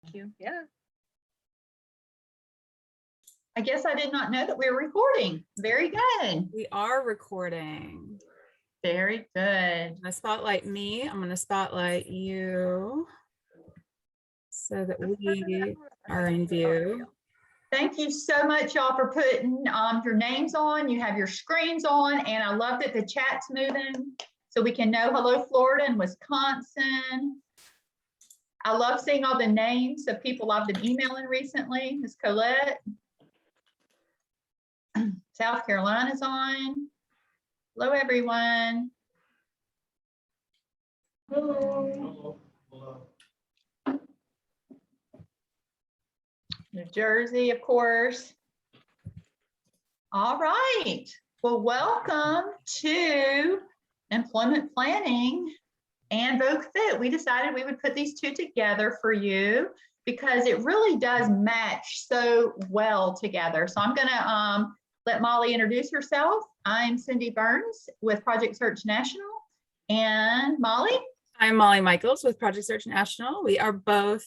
Thank you. Yeah. I guess I did not know that we were recording. Very good. We are recording. Very good. I'm gonna spotlight me. I'm going to spotlight you so that we are in view. Thank you so much, y'all, for putting your names on. You have your screens on, and I love that the chat's moving so we can know hello, Florida and Wisconsin. I love seeing all the names of people I've been emailing recently. Miss Colette. South Carolina's on. Hello, everyone. Hello. New Jersey, of course. All right. Well, welcome to Employment Planning and VocFit. We decided we would put these two together for you because it really does match so well together. So I'm going to let Molly introduce herself. I'm Cindy Burns with Project Search National. And Molly? I'm Molly Michaels with Project Search National. We are both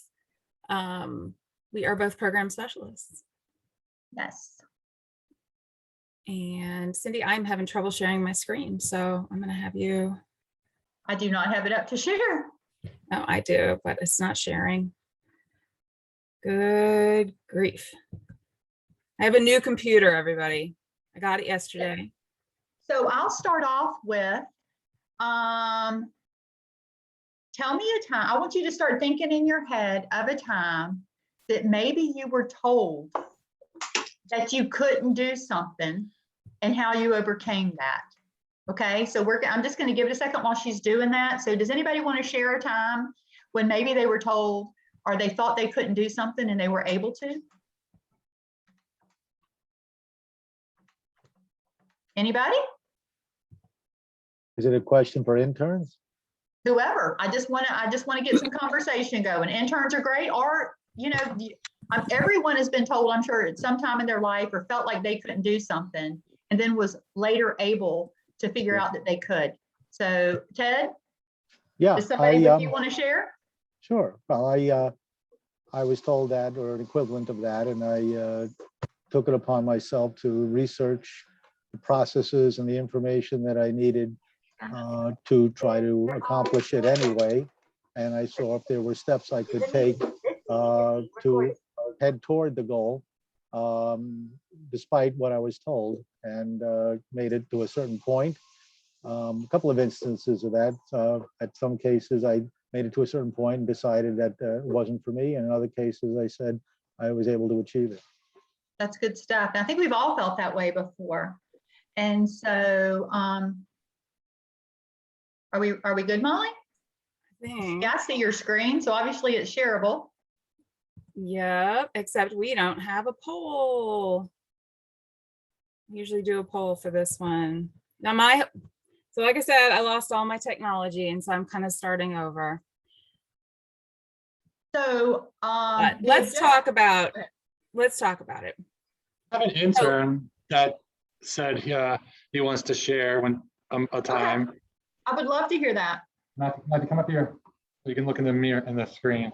program specialists. Yes. And Cindy, I'm having trouble sharing my screen, so I'm going to have you. I do not have it up to share. No, I do, but it's not sharing. Good grief. I have a new computer, everybody. I got it yesterday. So I'll start off with, tell me a time. I want you to start thinking in your head of a time that maybe you were told that you couldn't do something and how you overcame that. Okay, so I'm just going to give it a second while she's doing that. So does anybody want to share a time when maybe they were told or they thought they couldn't do something and they were able to? Anybody? Is it a question for interns? Whoever. I just want to get some conversation going. Interns are great, or everyone has been told, I'm sure, at some time in their life or felt like they couldn't do something and then was later able to figure out that they could. So Ted? Yeah. Is somebody that you want to share? Sure. Well, I was told that, or an equivalent of that, and I took it upon myself to research the processes and the information that I needed to try to accomplish it anyway. And I saw if there were steps I could take to head toward the goal, despite what I was told, and made it to a certain point. A couple of instances of that. At some cases, I made it to a certain point and decided that it wasn't for me. And in other cases, I said I was able to achieve it. That's good stuff. I think we've all felt that way before. And so, are we good, Molly? I think. Yeah, I see your screen, so obviously it's shareable. Yep, except we don't have a poll. I usually do a poll for this one. Now so like I said, I lost all my technology, and so I'm kind of starting over. So let's talk about it. I have an intern that said he wants to share when a time. Okay. I would love to hear that. Not to come up here. You can look in the mirror in the screen.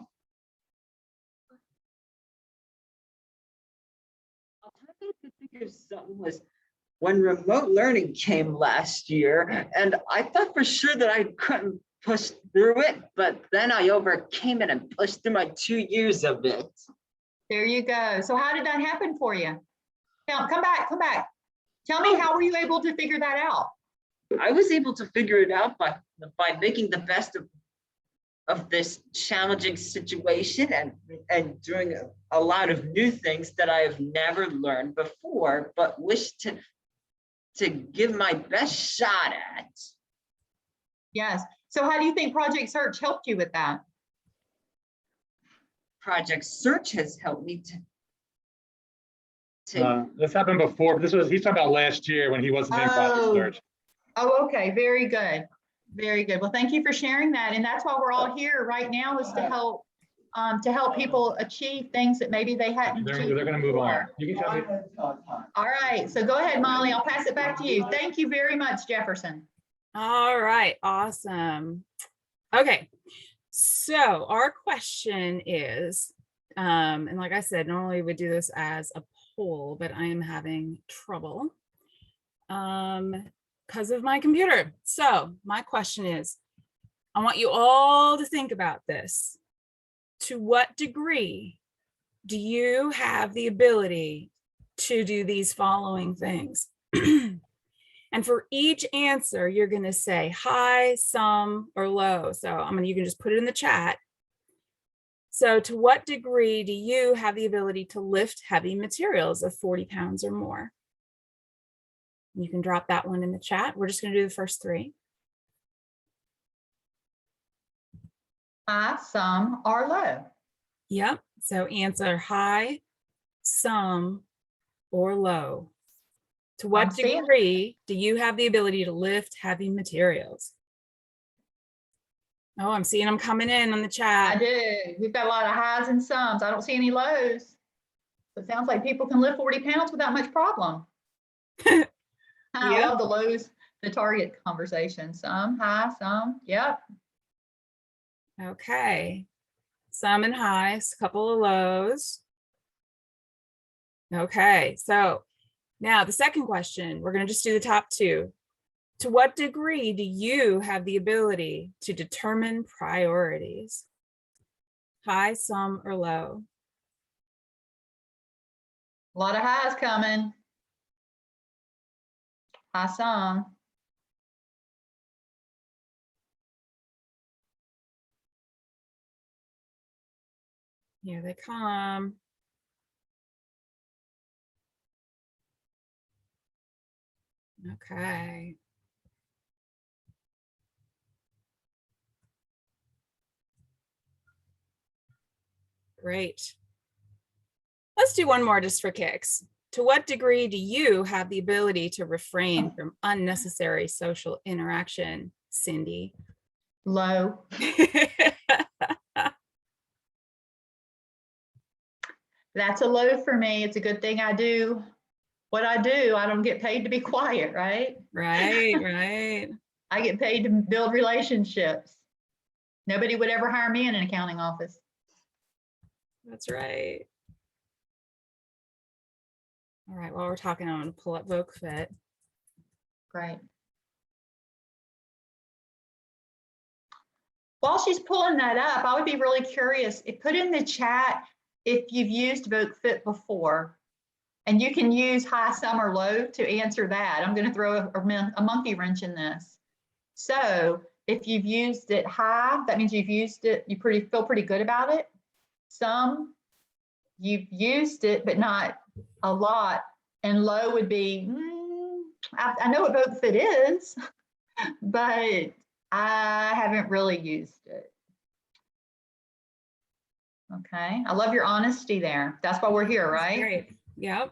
I'll tell you to figure something was when remote learning came last year, and I thought for sure that I couldn't push through it, but then I overcame it and pushed through my 2 years of it. There you go. So how did that happen for you? Now, come back. Tell me, how were you able to figure that out? I was able to figure it out by making the best of this challenging situation and doing a lot of new things that I have never learned before, but wish to give my best shot at. Yes. So how do you think Project Search helped you with that? Project Search has helped me to This happened before. He's talking about last year when he wasn't in Project Search. Oh, okay. Very good. Very good. Well, thank you for sharing that. And that's why we're all here right now, is to help people achieve things that maybe they hadn't. They're going to move on. You can tell me. All right. So go ahead, Molly. I'll pass it back to you. Thank you very much, Jefferson. All right, awesome. Okay, so our question is, And like I said, normally we would do this as a poll, but I am having trouble because of my computer. So my question is, I want you all to think about this. To what degree do you have the ability to do these following things? And for each answer, you're going to say high, some, or low. So you can just put it in the chat. So to what degree do you have the ability to lift heavy materials of 40 pounds or more? You can drop that one in the chat. We're just going to do the first three. High, some, or low. Yep. So answer high, some, or low. To what I'm seeing- degree do you have the ability to lift heavy materials? Oh, I'm seeing them coming in on the I chat. do. We've got a lot of highs and sums. I don't see any lows. So it sounds like people can lift 40 pounds without much problem. I Yeah. love the lows, the target conversation. Some high, some, yep. Okay. Some and highs, a couple of lows. Okay, so now the second question, we're going to just do the top two. To what degree do you have the ability to determine priorities? High, some, or low? A lot of highs coming. High, some. Here they come. Okay. Great. Let's do one more just for kicks. To what degree do you have the ability to refrain from unnecessary social interaction, Cindy? Low. That's a low for me. It's a good thing I do what I do. I don't get paid to be quiet, right? Right, right. I get paid to build relationships. Nobody would ever hire me in an accounting office. That's right. All right, while we're talking, I'm going to pull up VocFit. Great. While she's pulling that up, I would be really curious. Put in the chat if you've used VocFit before. And you can use high, some, or low to answer that. I'm going to throw a monkey wrench in this. So if you've used it high, that means you've used it, you feel pretty good about it. Some, you've used it, but not a lot. And low would be, I know what VocFit is, but I haven't really used it. Okay, I love your honesty there. That's why we're here, That's right? great. Yep.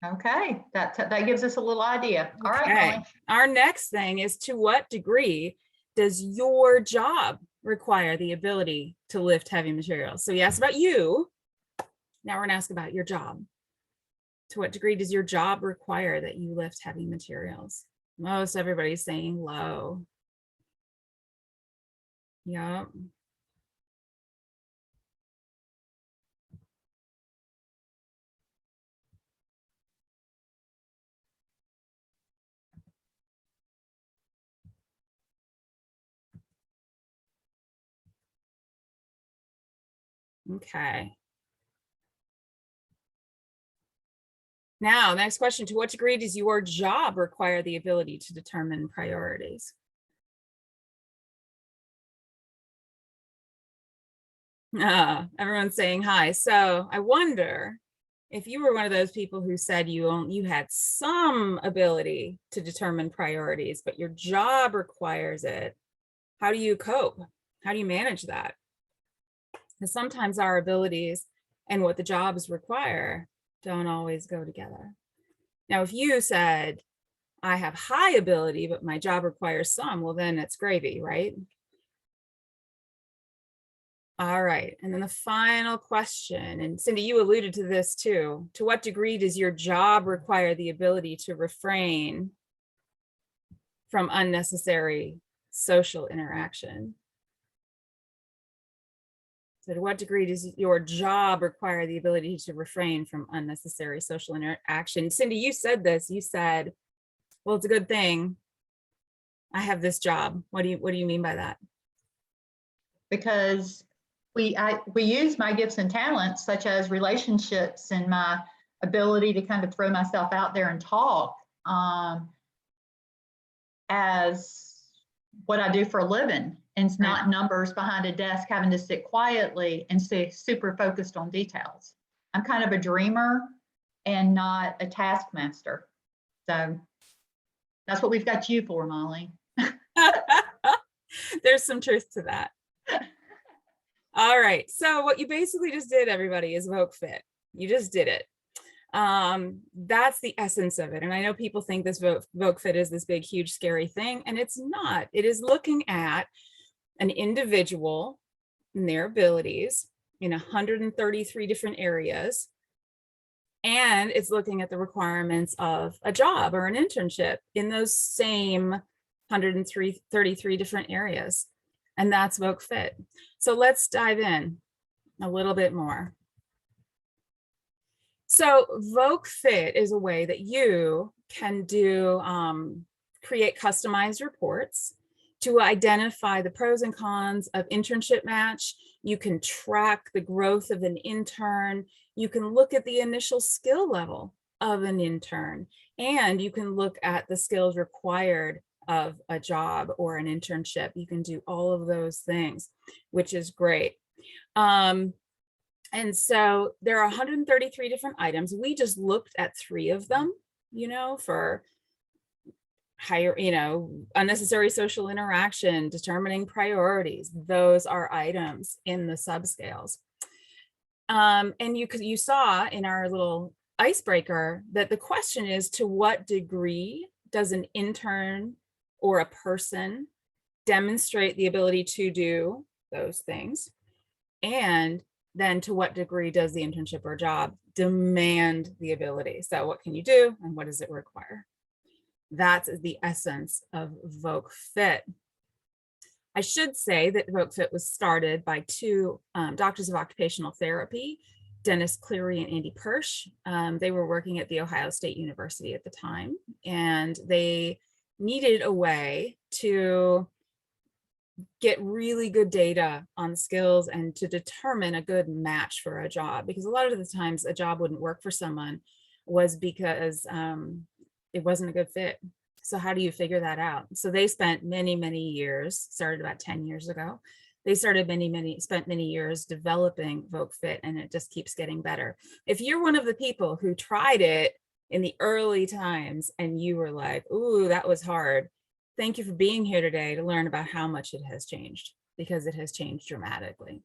Okay, that gives us a little idea. All right, Okay. Molly. Our next thing is, to what degree does your job require the ability to lift heavy materials? So we asked about you. Now we're going to ask about your job. To what degree does your job require that you lift heavy materials? Most everybody's saying low. Yep. Okay. Now, next question. To what degree does your job require the ability to determine priorities? Everyone's saying hi. So I wonder if you were one of those people who said you had some ability to determine priorities, but your job requires it. How do you cope? How do you manage that? Because sometimes our abilities and what the jobs require don't always go together. Now, if you said, I have high ability, but my job requires some, well, then it's gravy, right? All right, and then the final question, and Cindy, you alluded to this too. To what degree does your job require the ability to refrain from unnecessary social interaction? So to what degree does your job require the ability to refrain from unnecessary social interaction? Cindy, you said this, you said, well, it's a good thing I have this job. What do you mean by that? Because we use my gifts and talents, such as relationships and my ability to kind of throw myself out there and talk, as what I do for a living, and it's not numbers behind a desk having to sit quietly and stay super focused on details. I'm kind of a dreamer and not a taskmaster. So that's what we've got you for, Molly. There's some truth to that. All right. So what you basically just did, everybody, is VocFit. You just did it. That's the essence of it. And I know people think this VocFit is this big, huge, scary thing, and it's not. It is looking at an individual and their abilities in 133 different areas. And it's looking at the requirements of a job or an internship in those same 133 different areas. And that's VocFit. So let's dive in a little bit more. So VocFit is a way that you can do create customized reports to identify the pros and cons of internship match. You can track the growth of an intern. You can look at the initial skill level of an intern, and you can look at the skills required of a job or an internship. You can do all of those things, which is great. And so there are 133 different items. We just looked at 3 of them, for higher, unnecessary social interaction, determining priorities. Those are items in the subscales. And you saw in our little icebreaker that the question is, to what degree does an intern or a person demonstrate the ability to do those things? And then to what degree does the internship or job demand the ability? So what can you do and what does it require? That's the essence of VocFit. I should say that VocFit was started by 2 doctors of occupational therapy, Dennis Cleary and Andy Persh. They were working at the Ohio State University at the time, and they needed a way to get really good data on skills and to determine a good match for a job, because a lot of the times a job wouldn't work for someone was because it wasn't a good fit. So how do you figure that out? So they spent many years, started about 10 years ago. They started spent many years developing VocFit, and it just keeps getting better. If you're one of the people who tried it in the early times and you were like, ooh, that was hard, thank you for being here today to learn about how much it has changed, because it has changed dramatically.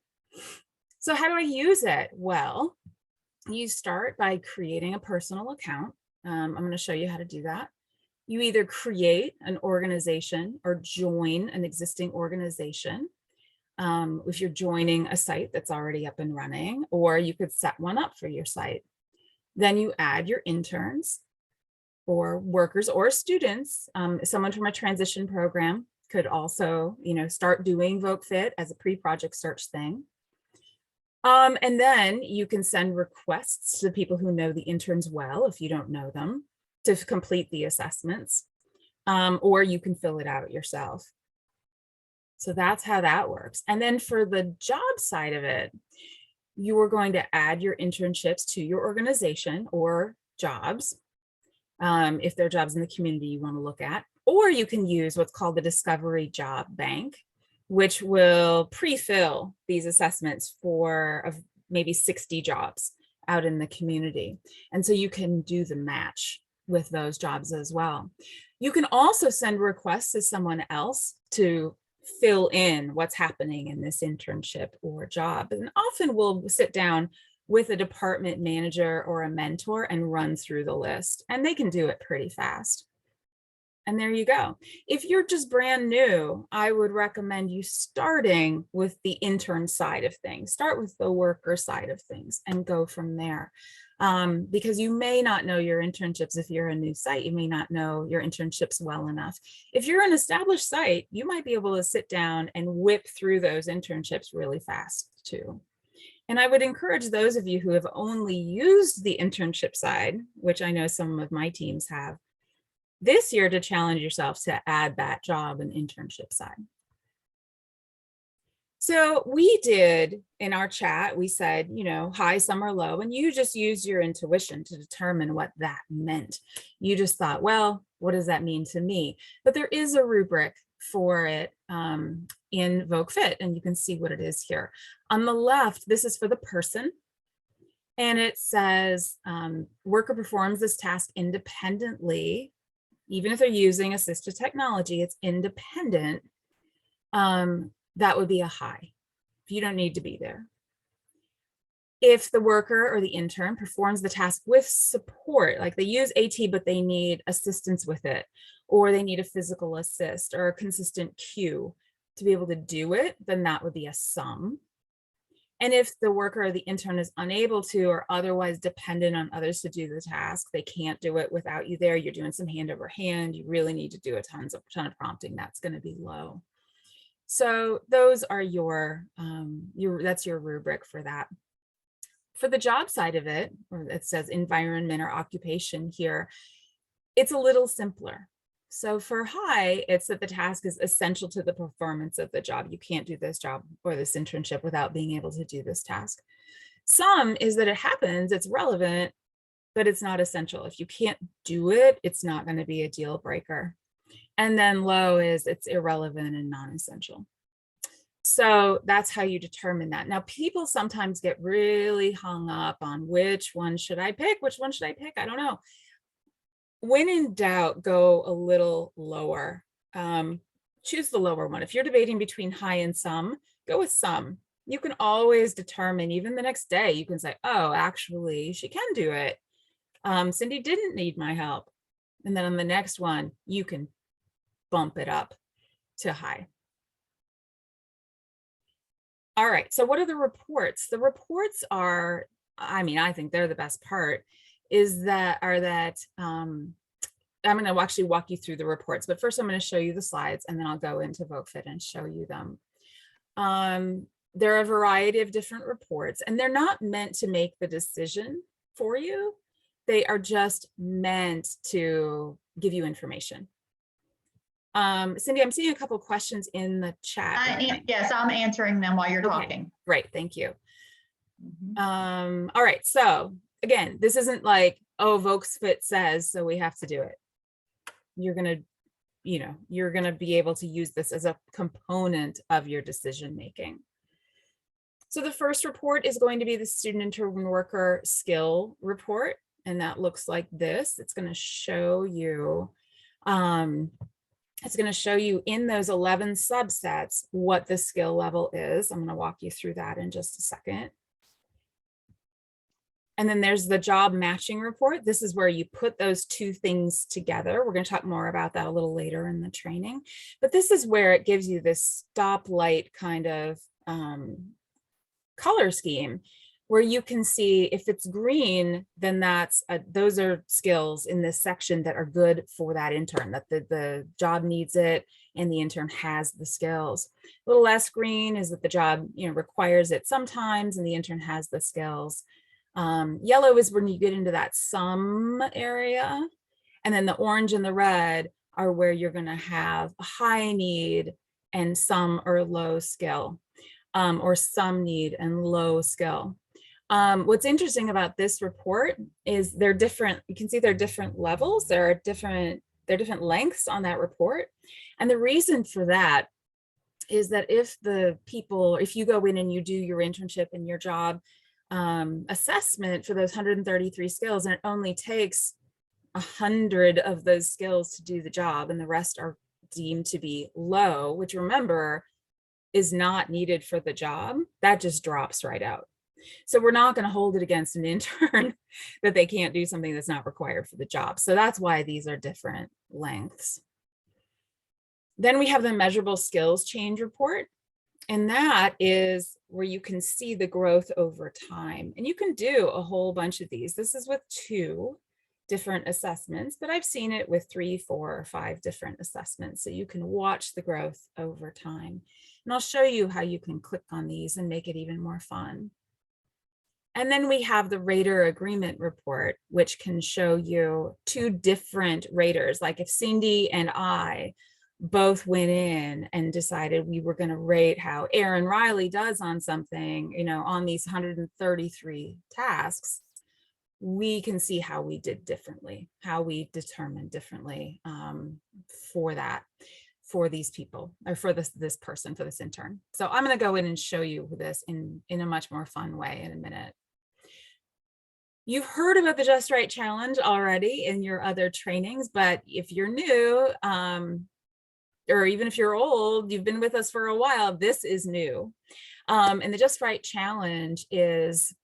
So how do I use it? Well, you start by creating a personal account. I'm going to show you how to do that. You either create an organization or join an existing organization. If you're joining a site that's already up and running, or you could set one up for your site. Then you add your interns or workers or students. Someone from a transition program could also, start doing VocFit as a pre-project search thing. And then you can send requests to people who know the interns well, if you don't know them, to complete the assessments, or you can fill it out yourself. So that's how that works. And then for the job side of it, you are going to add your internships to your organization or jobs, if there are jobs in the community you want to look at, or you can use what's called the Discovery Job Bank, which will pre-fill these assessments for maybe 60 jobs out in the community. And so you can do the match with those jobs as well. You can also send requests to someone else to fill in what's happening in this internship or job. And often we'll sit down with a department manager or a mentor and run through the list, and they can do it pretty fast. And there you go. If you're just brand new, I would recommend you starting with the intern side of things. Start with the worker side of things and go from there. Because you may not know your internships. If you're a new site, you may not know your internships well enough. If you're an established site, you might be able to sit down and whip through those internships really fast too. And I would encourage those of you who have only used the internship side, which I know some of my teams have, this year to challenge yourself to add that job and internship side. So we did in our chat, we said, you know, high, some are low, and you just used your intuition to determine what that meant. You just thought, well, what does that mean to me? But there is a rubric for it in VocFit, and you can see what it is here. On the left, this is for the person. And it says, worker performs this task independently. Even if they're using assistive technology, it's independent. That would be a high. You don't need to be there. If the worker or the intern performs the task with support, like they use AT, but they need assistance with it, or they need a physical assist or a consistent cue to be able to do it, then that would be a some. And if the worker or the intern is unable to, or otherwise dependent on others to do the task, they can't do it without you there, you're doing some hand over hand, you really need to do a ton of prompting, that's going to be low. So those are that's your rubric for that. For the job side of it, or it says environment or occupation here, it's a little simpler. So for high, it's that the task is essential to the performance of the job. You can't do this job or this internship without being able to do this task. Some is that it happens, it's relevant, but it's not essential. If you can't do it, it's not going to be a deal breaker. And then low is it's irrelevant and non-essential. So that's how you determine that. Now, people sometimes get really hung up on which one should I pick? Which one should I pick? I don't know. When in doubt, go a little lower. Choose the lower one. If you're debating between high and some, go with some. You can always determine, even the next day, you can say, oh, actually, she can do it. Cindy didn't need my help. And then on the next one, you can bump it up to high. All right, so what are the reports? The reports are, I mean, I think they're the best part, I'm going to actually walk you through the reports, but first I'm going to show you the slides and then I'll go into VocFit and show you them. There are a variety of different reports and they're not meant to make the decision for you. They are just meant to give you information. Cindy, I'm seeing a couple of questions in the chat. Yes, I'm answering them while you're Okay, talking. great, thank you. All right, so again, this isn't like, oh, VocFit says, so we have to do it. You're gonna be able to use this as a component of your decision making. So the first report is going to be the student intern worker skill report, and that looks like this. It's going to show you in those 11 subsets what the skill level is. I'm going to walk you through that in just a second. And then there's the job matching report. This is where you put those two things together. We're going to talk more about that a little later in the training, but this is where it gives you this stoplight kind of color scheme where you can see if it's green, then those are skills in this section that are good for that intern, that the job needs it and the intern has the skills. A little less green is that the job requires it sometimes and the intern has the skills. Yellow is when you get into that some area, and then the orange and the red are where you're going to have a high need and some or low skill, or some need and low skill. What's interesting about this report is they're different. You can see they're different levels. There are different lengths on that report. And the reason for that is that if you go in and you do your internship and your job assessment for those 133 skills, and it only takes 100 of those skills to do the job, and the rest are deemed to be low, which remember is not needed for the job, that just drops right out. So we're not going to hold it against an intern that they can't do something that's not required for the job. So that's why these are different lengths. Then we have the measurable skills change report. And that is where you can see the growth over time. And you can do a whole bunch of these. This is with 2 different assessments, but I've seen it with 3, 4, or 5 different assessments. So you can watch the growth over time. And I'll show you how you can click on these and make it even more fun. And then we have the rater agreement report, which can show you 2 different raters. Like if Cindy and I both went in and decided we were going to rate how Aaron Riley does on something, you know, on these 133 tasks, we can see how we did differently, how we determined differently for that, for these people, or for this person, for this intern. So I'm going to go in and show you this in a much more fun way in a minute. You've heard about the Just Right Challenge already in your other trainings, but if you're new, or even if you're old, you've been with us for a while, this is new. And the Just Right Challenge is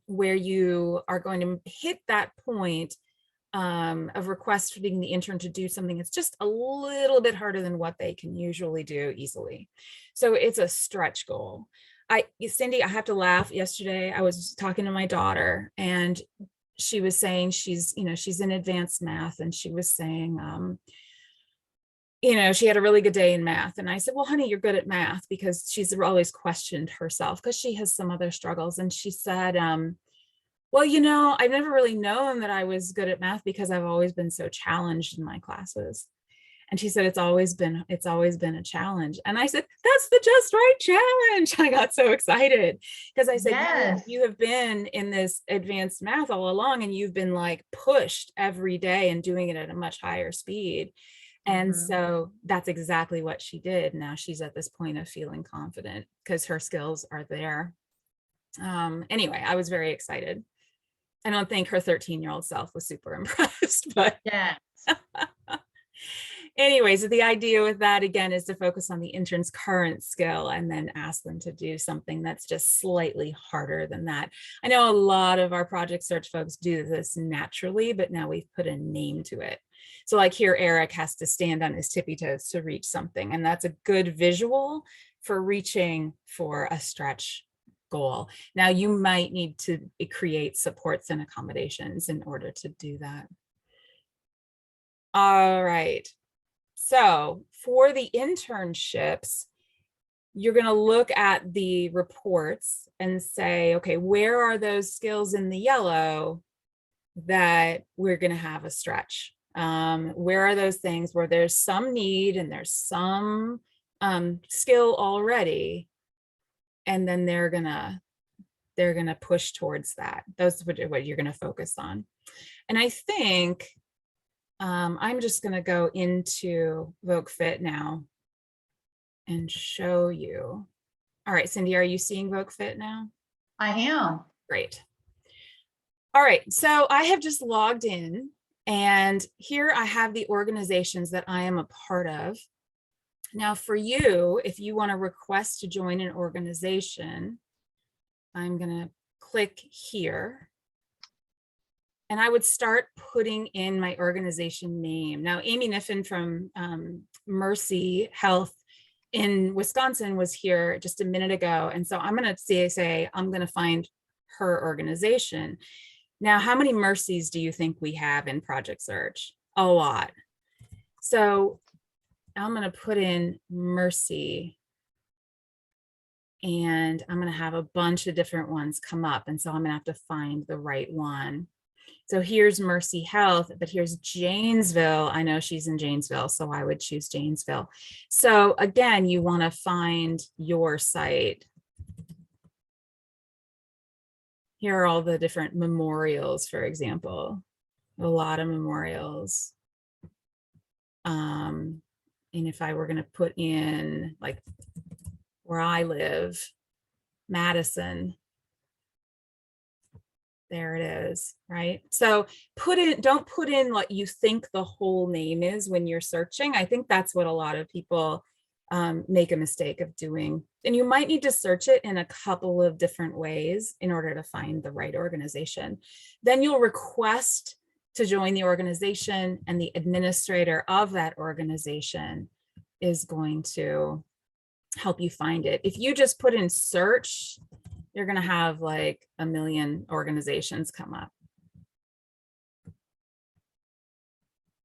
where you are going to hit that point of requesting the intern to do something that's just a little bit harder than what they can usually do easily. So it's a stretch goal. Cindy, I have to laugh. Yesterday, I was talking to my daughter and she was saying she's in advanced math, and she was saying, she had a really good day in math. And I said, well, honey, you're good at math, because she's always questioned herself because she has some other struggles. And she said, well, I've never really known that I was good at math because I've always been so challenged in my classes. And she said, it's always been a challenge. And I said, that's the Just Right Challenge. I got so excited because I said, Yes. you have been in this advanced math all along, and you've been like pushed every day and doing it at a much higher speed. And so that's exactly what she did. Now she's at this point of feeling confident because her skills are there. Anyway, I was very excited. I don't think her 13-year-old self was super impressed, but Yes. anyways, the idea with that, again, is to focus on the intern's current skill and then ask them to do something that's just slightly harder than that. I know a lot of our project search folks do this naturally, but now we've put a name to it. So like here, Eric has to stand on his tippy toes to reach something. And that's a good visual for reaching for a stretch goal. Now you might need to create supports and accommodations in order to do that. All right. So for the internships, you're going to look at the reports and say, okay, where are those skills in the yellow that we're going to have a stretch? Where are those things where there's some need and there's some skill already, and then they're gonna push towards that. That's what you're going to focus on. And I think I'm just going to go into VocFit now and show you. All right, Cindy, are you seeing VocFit now? I am. Great. All right, so I have just logged in, and here I have the organizations that I am a part of. Now for you, if you want to request to join an organization, I'm going to click here. And I would start putting in my organization name. Now, Amy Niffen from Mercy Health in Wisconsin was here just a minute ago. And so I'm going to say, I'm going to find her organization. Now, how many Mercies do you think we have in Project Search? A lot. So I'm going to put in Mercy, and I'm going to have a bunch of different ones come up. And so I'm going to have to find the right one. So here's Mercy Health, but here's Janesville. I know she's in Janesville, so I would choose Janesville. So again, you want to find your site. Here are all the different memorials, for example, a lot of memorials. And if I were going to put in like where I live, Madison, there it is, right? So don't put in what you think the whole name is when you're searching. I think that's what a lot of people make a mistake of doing. And you might need to search it in a couple of different ways in order to find the right organization. Then you'll request to join the organization, and the administrator of that organization is going to help you find it. If you just put in search, you're going to have like a million organizations come up.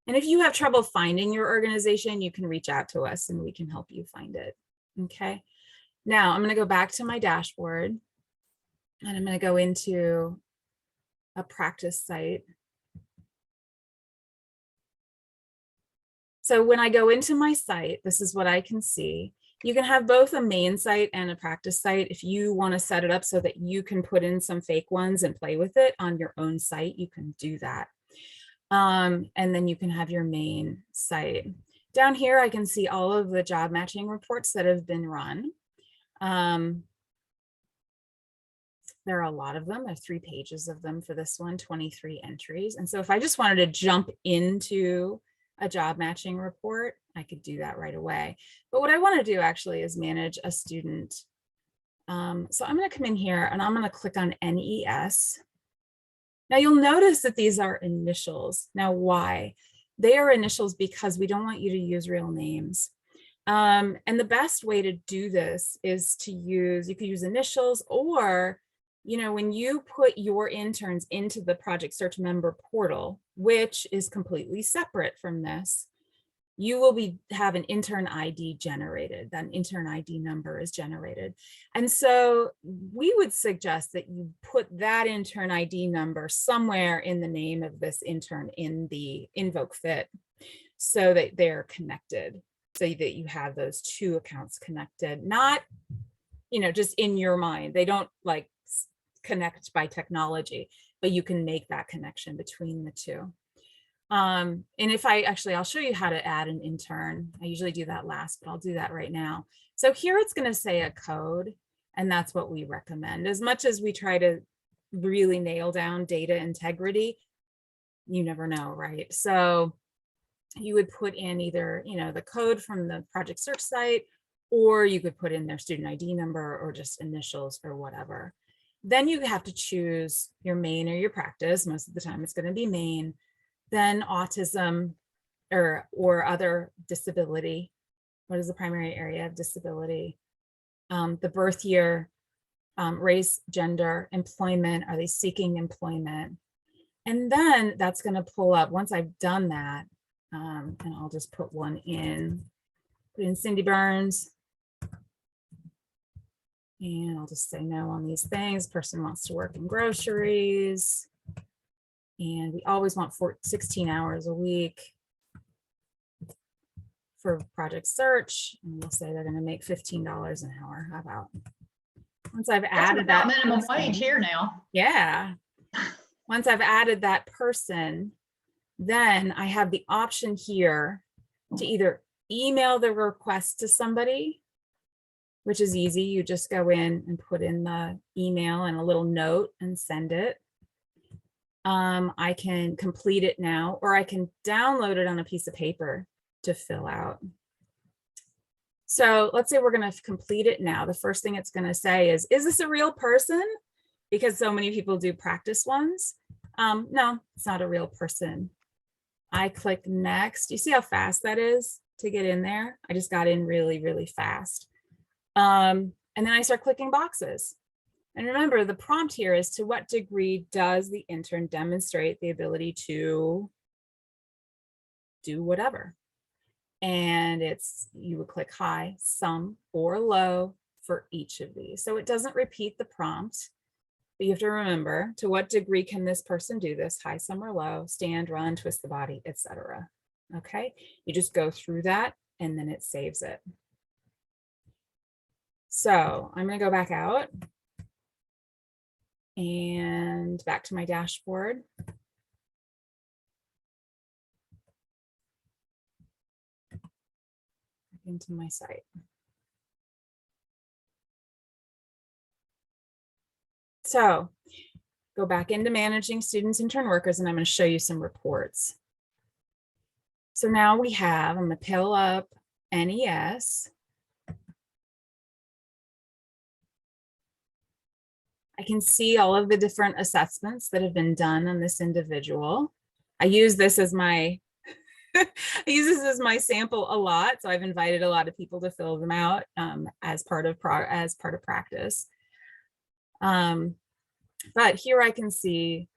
And if you have trouble finding your organization, you can reach out to us and we can help you find it. Okay. Now I'm going to go back to my dashboard and I'm going to go into a practice site. So when I go into my site, this is what I can see. You can have both a main site and a practice site. If you want to set it up so that you can put in some fake ones and play with it on your own site, you can do that. And then you can have your main site. Down here, I can see all of the job matching reports that have been run. There are a lot of them. There are 3 pages of them for this one, 23 entries. And so if I just wanted to jump into a job matching report, I could do that right away. But what I want to do actually is manage a student. So I'm going to come in here and I'm going to click on NES. Now you'll notice that these are initials. Now why? They are initials because we don't want you to use real names. And the best way to do this is to use, you could use initials, or, you know, when you put your interns into the Project Search member portal, which is completely separate from this, you will have an intern ID generated. That intern ID number is generated. And so we would suggest that you put that intern ID number somewhere in the name of this intern in VocFit so that they're connected, so that you have those 2 accounts connected, not, you know, just in your mind. They don't like connect by technology, but you can make that connection between the 2. And if I'll show you how to add an intern. I usually do that last, but I'll do that right now. So here it's going to say a code, and that's what we recommend. As much as we try to really nail down data integrity, you never know, right? So you would put in either, you know, the code from the Project Search site, or you could put in their student ID number or just initials or whatever. Then you have to choose your main or your practice. Most of the time it's going to be main. Then autism or other disability. What is the primary area of disability? The birth year, race, gender, employment. Are they seeking employment? And then that's going to pull up, once I've done that, and I'll just put one in, put in Cindy Burns. And I'll just say no on these things. Person wants to work in groceries. And we always want 16 hours a week for Project Search. And we'll say they're going to make $15 an hour. How about? Once I've added that minimum person, wage here now. yeah. Once I've added that person, then I have the option here to either email the request to somebody, which is easy. You just go in and put in the email and a little note and send it. I can complete it now, or I can download it on a piece of paper to fill out. So let's say we're going to complete it now. The first thing it's going to say is this a real person? Because so many people do practice ones. No, it's not a real person. I click next. You see how fast that is to get in there? I just got in really, really fast. And then I start clicking boxes. And remember, the prompt here is, to what degree does the intern demonstrate the ability to do whatever? And you would click high, some, or low for each of these. So it doesn't repeat the prompt, but you have to remember, to what degree can this person do this? High, some, or low, stand, run, twist the body, etc. Okay, you just go through that and then it saves it. So I'm going to go back out and back to my dashboard. Into my site. So go back into managing students, intern workers, and I'm going to show you some reports. So now we have, I'm going to pull up NES. I can see all of the different assessments that have been done on this individual. I use this as my I use this as my sample a lot, so I've invited a lot of people to fill them out as part of practice. But here I can see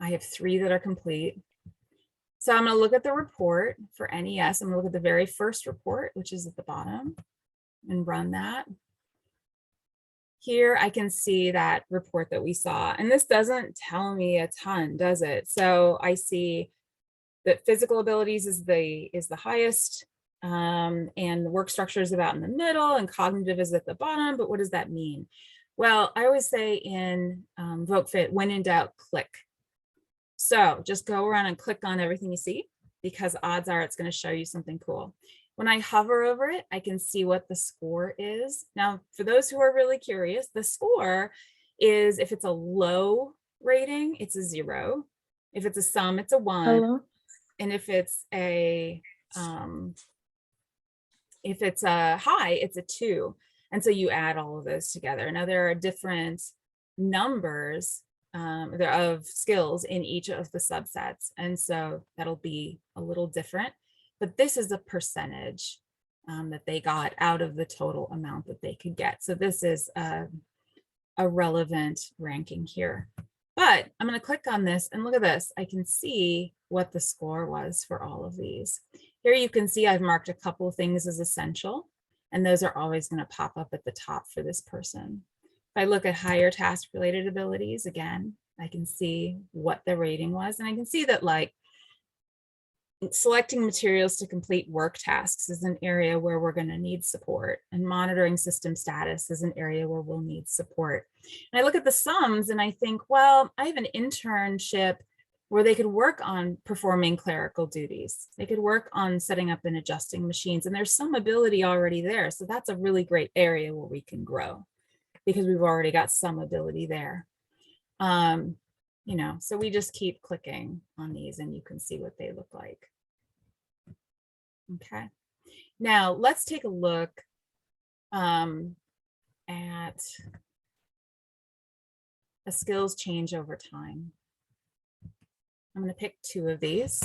I have 3 that are complete. So I'm going to look at the report for NES. I'm going to look at the very first report, which is at the bottom, and run that. Here I can see that report that we saw, and this doesn't tell me a ton, does it? So I see that physical abilities is the highest, and the work structure is about in the middle, and cognitive is at the bottom. But what does that mean? Well, I always say in VocFit, when in doubt, click. So just go around and click on everything you see, because odds are it's going to show you something cool. When I hover over it, I can see what the score is. Now, for those who are really curious, the score is, if it's a low rating, it's a 0. If it's a sum, it's a 1. Hello? And if it's a high, it's a 2. And so you add all of those together. Now there are different numbers of skills in each of the subsets. And so that'll be a little different, but this is a percentage that they got out of the total amount that they could get. So this is a relevant ranking here. But I'm going to click on this and look at this. I can see what the score was for all of these. Here you can see I've marked a couple of things as essential, and those are always going to pop up at the top for this person. If I look at higher task related abilities, again, I can see what the rating was, and I can see that, like, selecting materials to complete work tasks is an area where we're going to need support, and monitoring system status is an area where we'll need support. And I look at the sums and I think, well, I have an internship where they could work on performing clerical duties. They could work on setting up and adjusting machines, and there's some ability already there. So that's a really great area where we can grow, because we've already got some ability there. You know, so we just keep clicking on these and you can see what they look like. Okay, now let's take a look at a skills change over time. I'm going to pick 2 of these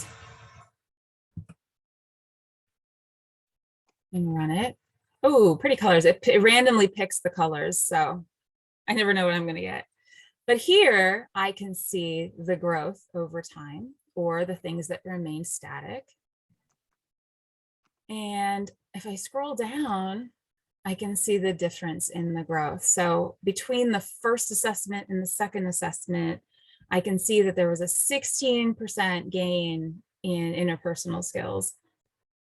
and run it. Oh, pretty colors. It randomly picks the colors, so I never know what I'm going to get. But here I can see the growth over time, or the things that remain static. And if I scroll down, I can see the difference in the growth. So between the first assessment and the second assessment, I can see that there was a 16% gain in interpersonal skills.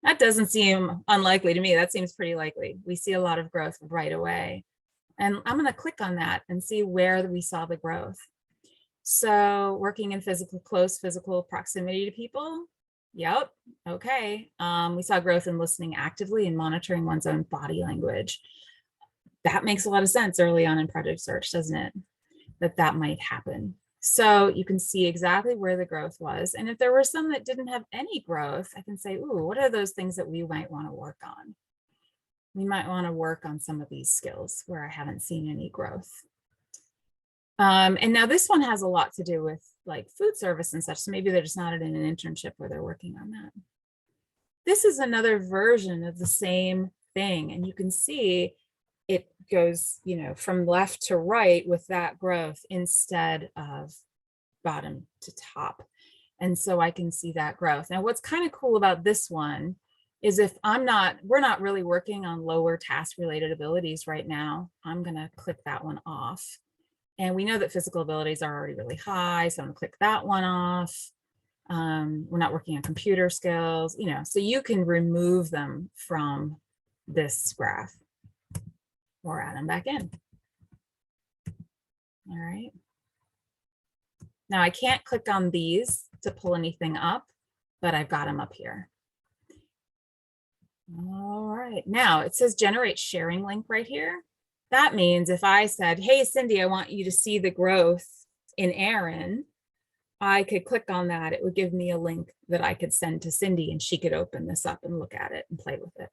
That doesn't seem unlikely to me. That seems pretty likely. We see a lot of growth right away. And I'm going to click on that and see where we saw the growth. So working in close physical proximity to people. Yep. Okay. We saw growth in listening actively and monitoring one's own body language. That makes a lot of sense early on in project search, doesn't it? That might happen. So you can see exactly where the growth was. And if there were some that didn't have any growth, I can say, ooh, what are those things that we might want to work on? We might want to work on some of these skills where I haven't seen any growth. And now this one has a lot to do with like food service and such. So maybe they're just not in an internship where they're working on that. This is another version of the same thing. And you can see it goes, you know, from left to right with that growth instead of bottom to top. And so I can see that growth. Now, what's kind of cool about this one is if we're not really working on lower task related abilities right now, I'm going to click that one off. And we know that physical abilities are already really high, so I'm going to click that one off. We're not working on computer skills, you know, so you can remove them from this graph or add them back in. All right. Now I can't click on these to pull anything up, but I've got them up here. All right, now it says generate sharing link right here. That means if I said, hey, Cindy, I want you to see the growth in Aaron, I could click on that. It would give me a link that I could send to Cindy and she could open this up and look at it and play with it.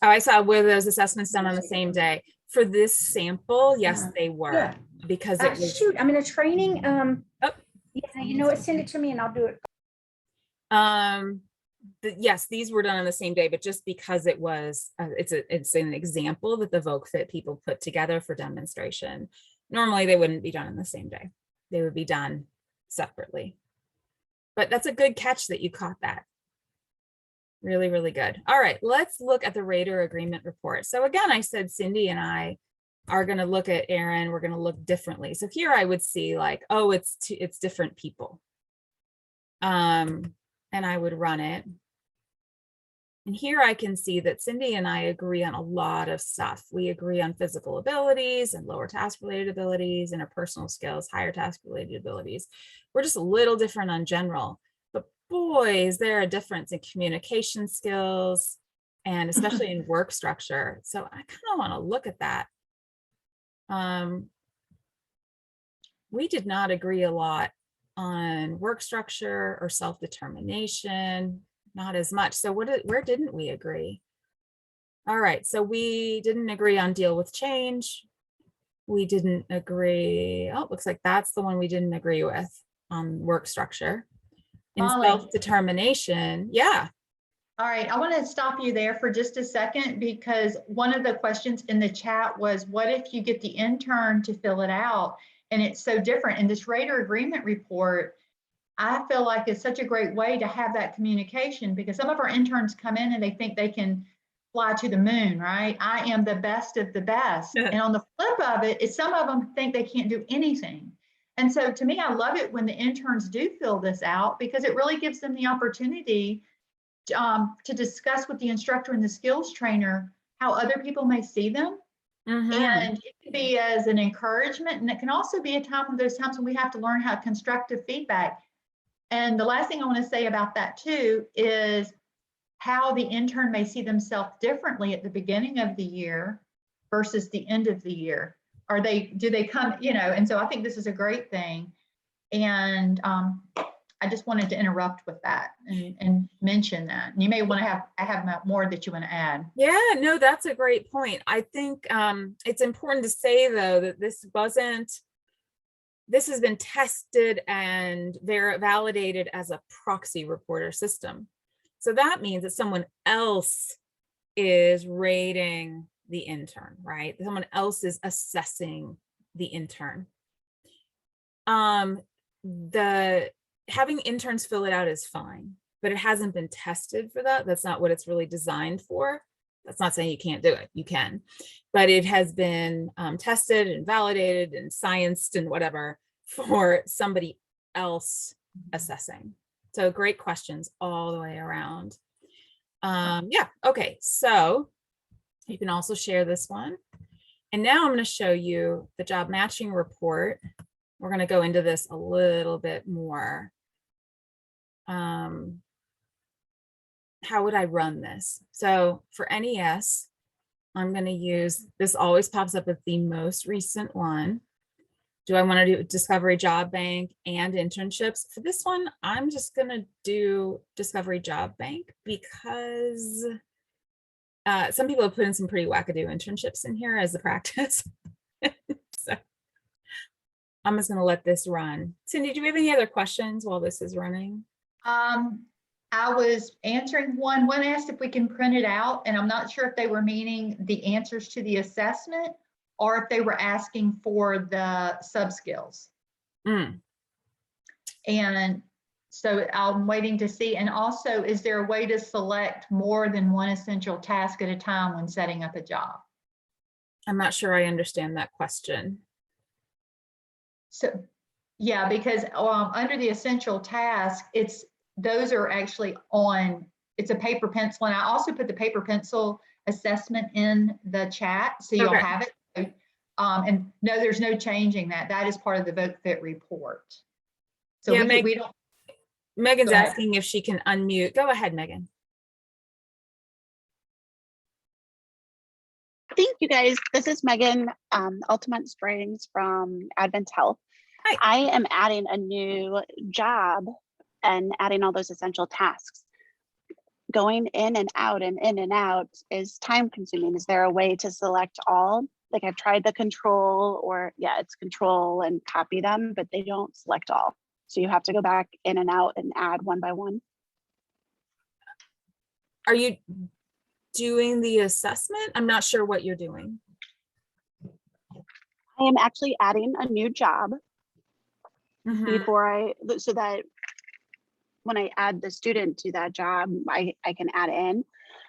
Oh, I saw were those assessments done on the same day. For this sample, yes, they were. Yeah. Because it was, Shoot, I'm in a training. Yeah, you know what, send it to me and I'll do it. Yes, these were done on the same day, but just because it was, it's an example that the VocFit people put together for demonstration. Normally they wouldn't be done on the same day. They would be done separately. But that's a good catch that you caught that. Really, really good. All right, let's look at the rater agreement report. So again, I said Cindy and I are going to look at Aaron. We're going to look differently. So here I would see like, oh, it's different people. And I would run it. And here I can see that Cindy and I agree on a lot of stuff. We agree on physical abilities and lower task related abilities, interpersonal skills, higher task related abilities. We're just a little different on general, but boy, is there a difference in communication skills and especially in work structure. So I kind of want to look at that. We did not agree a lot on work structure or self-determination, not as much. So where didn't we agree? All right, so we didn't agree on deal with change. We didn't agree. Oh, it looks like that's the one we didn't agree with on work structure. In Molly. Self-determination, yeah. All right, I want to stop you there for just a second because one of the questions in the chat was, what if you get the intern to fill it out? And it's so different. In this rater agreement report, I feel like it's such a great way to have that communication because some of our interns come in and they think they can fly to the moon, right? I am the best of the best. Yeah. And on the flip of it is some of them think they can't do anything. And so to me, I love it when the interns do fill this out because it really gives them the opportunity to discuss with the instructor and the skills trainer how other people may see them. And it can be as an encouragement, and it can also be a time when those times when we have to learn how constructive feedback. And the last thing I want to say about that too is how the intern may see themselves differently at the beginning of the year versus the end of the year. Do they come, and so I think this is a great thing. And I just wanted to interrupt with that and mention that. And you may want to have more that you want to add. Yeah, no, that's a great point. I think it's important to say though that this has been tested and they're validated as a proxy reporter system. So that means that someone else is rating the intern, right? Someone else is assessing the intern. Having interns fill it out is fine, but it hasn't been tested for that. That's not what it's really designed for. That's not saying you can't do it, you can, but it has been tested and validated and scienced and whatever for somebody else assessing. So great questions all the way around. Yeah, okay, so you can also share this one. And now I'm going to show you the job matching report. We're going to go into this a little bit more. How would I run this? So for NES, I'm going to use, this always pops up as the most recent one. Do I want to do Discovery Job Bank and internships? For this one, I'm just going to do Discovery Job Bank because some people have put in some pretty wackadoo internships in here as a practice. So I'm just going to let this run. Cindy, do we have any other questions while this is running? I was answering one asked if we can print it out, and I'm not sure if they were meaning the answers to the assessment or if they were asking for the sub skills. And so I'm waiting to see. And also, is there a way to select more than one essential task at a time when setting up a job? I'm not sure I understand that question. So, yeah, because under the essential task, those are actually on, it's a paper pencil. And I also put the paper pencil assessment in the chat, so you'll have it. And no, there's no changing that. That is part of the VocFit report. So yeah, we don't. Megan's asking if she can unmute. Go ahead, Megan. Thank you guys. This is Megan, Ultimate Springs from Advent Health. Hi. I am adding a new job and adding all those essential tasks. Going in and out is time consuming. Is there a way to select all? Like I've tried the control, or yeah, it's control and copy them, but they don't select all. So you have to go back in and out and add one by one. Are you doing the assessment? I'm not sure what you're doing. I am actually adding a new job Mhm. before so that when I add the student to that job, I can add in.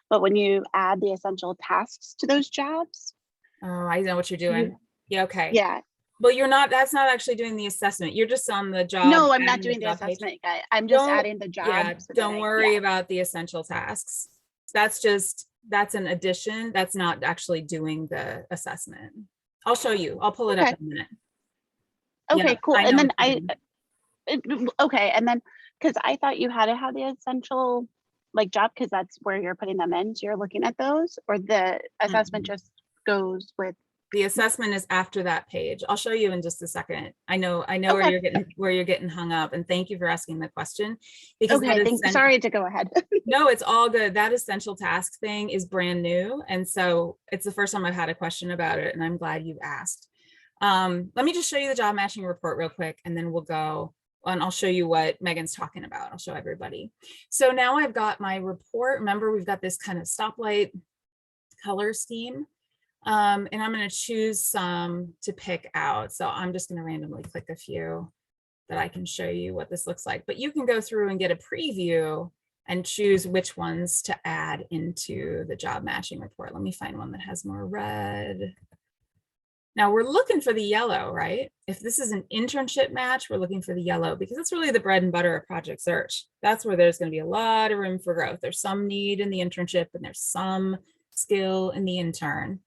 But when you add the essential tasks to those jobs, Oh, I know what you're doing. Yeah, okay. yeah. But that's not actually doing the assessment. You're just on the job. No, I'm not adding doing the job page. assessment. I'm just Don't- adding the job. Yeah, so that don't worry yeah. about the essential tasks. That's an addition. That's not actually doing the assessment. I'll show you. I'll pull it up Okay. in a minute. Okay, Yeah, cool. I And know then what you're doing. okay, and then because I thought you had to have the essential like job because that's where you're putting them in. So you're looking at those, or the assessment just goes with. The assessment is after that page. I'll show you in just a second. I know where Okay. you're getting hung up, and thank you for asking the question. Because Okay, sorry to go ahead. no, it's all good. That essential task thing is brand new, and so it's the first time I've had a question about it, and I'm glad you asked. Let me just show you the job matching report real quick, and then we'll go and I'll show you what Megan's talking about. I'll show everybody. So now I've got my report. Remember, we've got this kind of stoplight color scheme. And I'm going to choose some to pick out. So I'm just going to randomly click a few that I can show you what this looks like. But you can go through and get a preview and choose which ones to add into the job matching report. Let me find one that has more red. Now we're looking for the yellow, right? If this is an internship match, we're looking for the yellow because it's really the bread and butter of project search. That's where there's going to be a lot of room for growth. There's some need in the internship and there's some skill in the intern.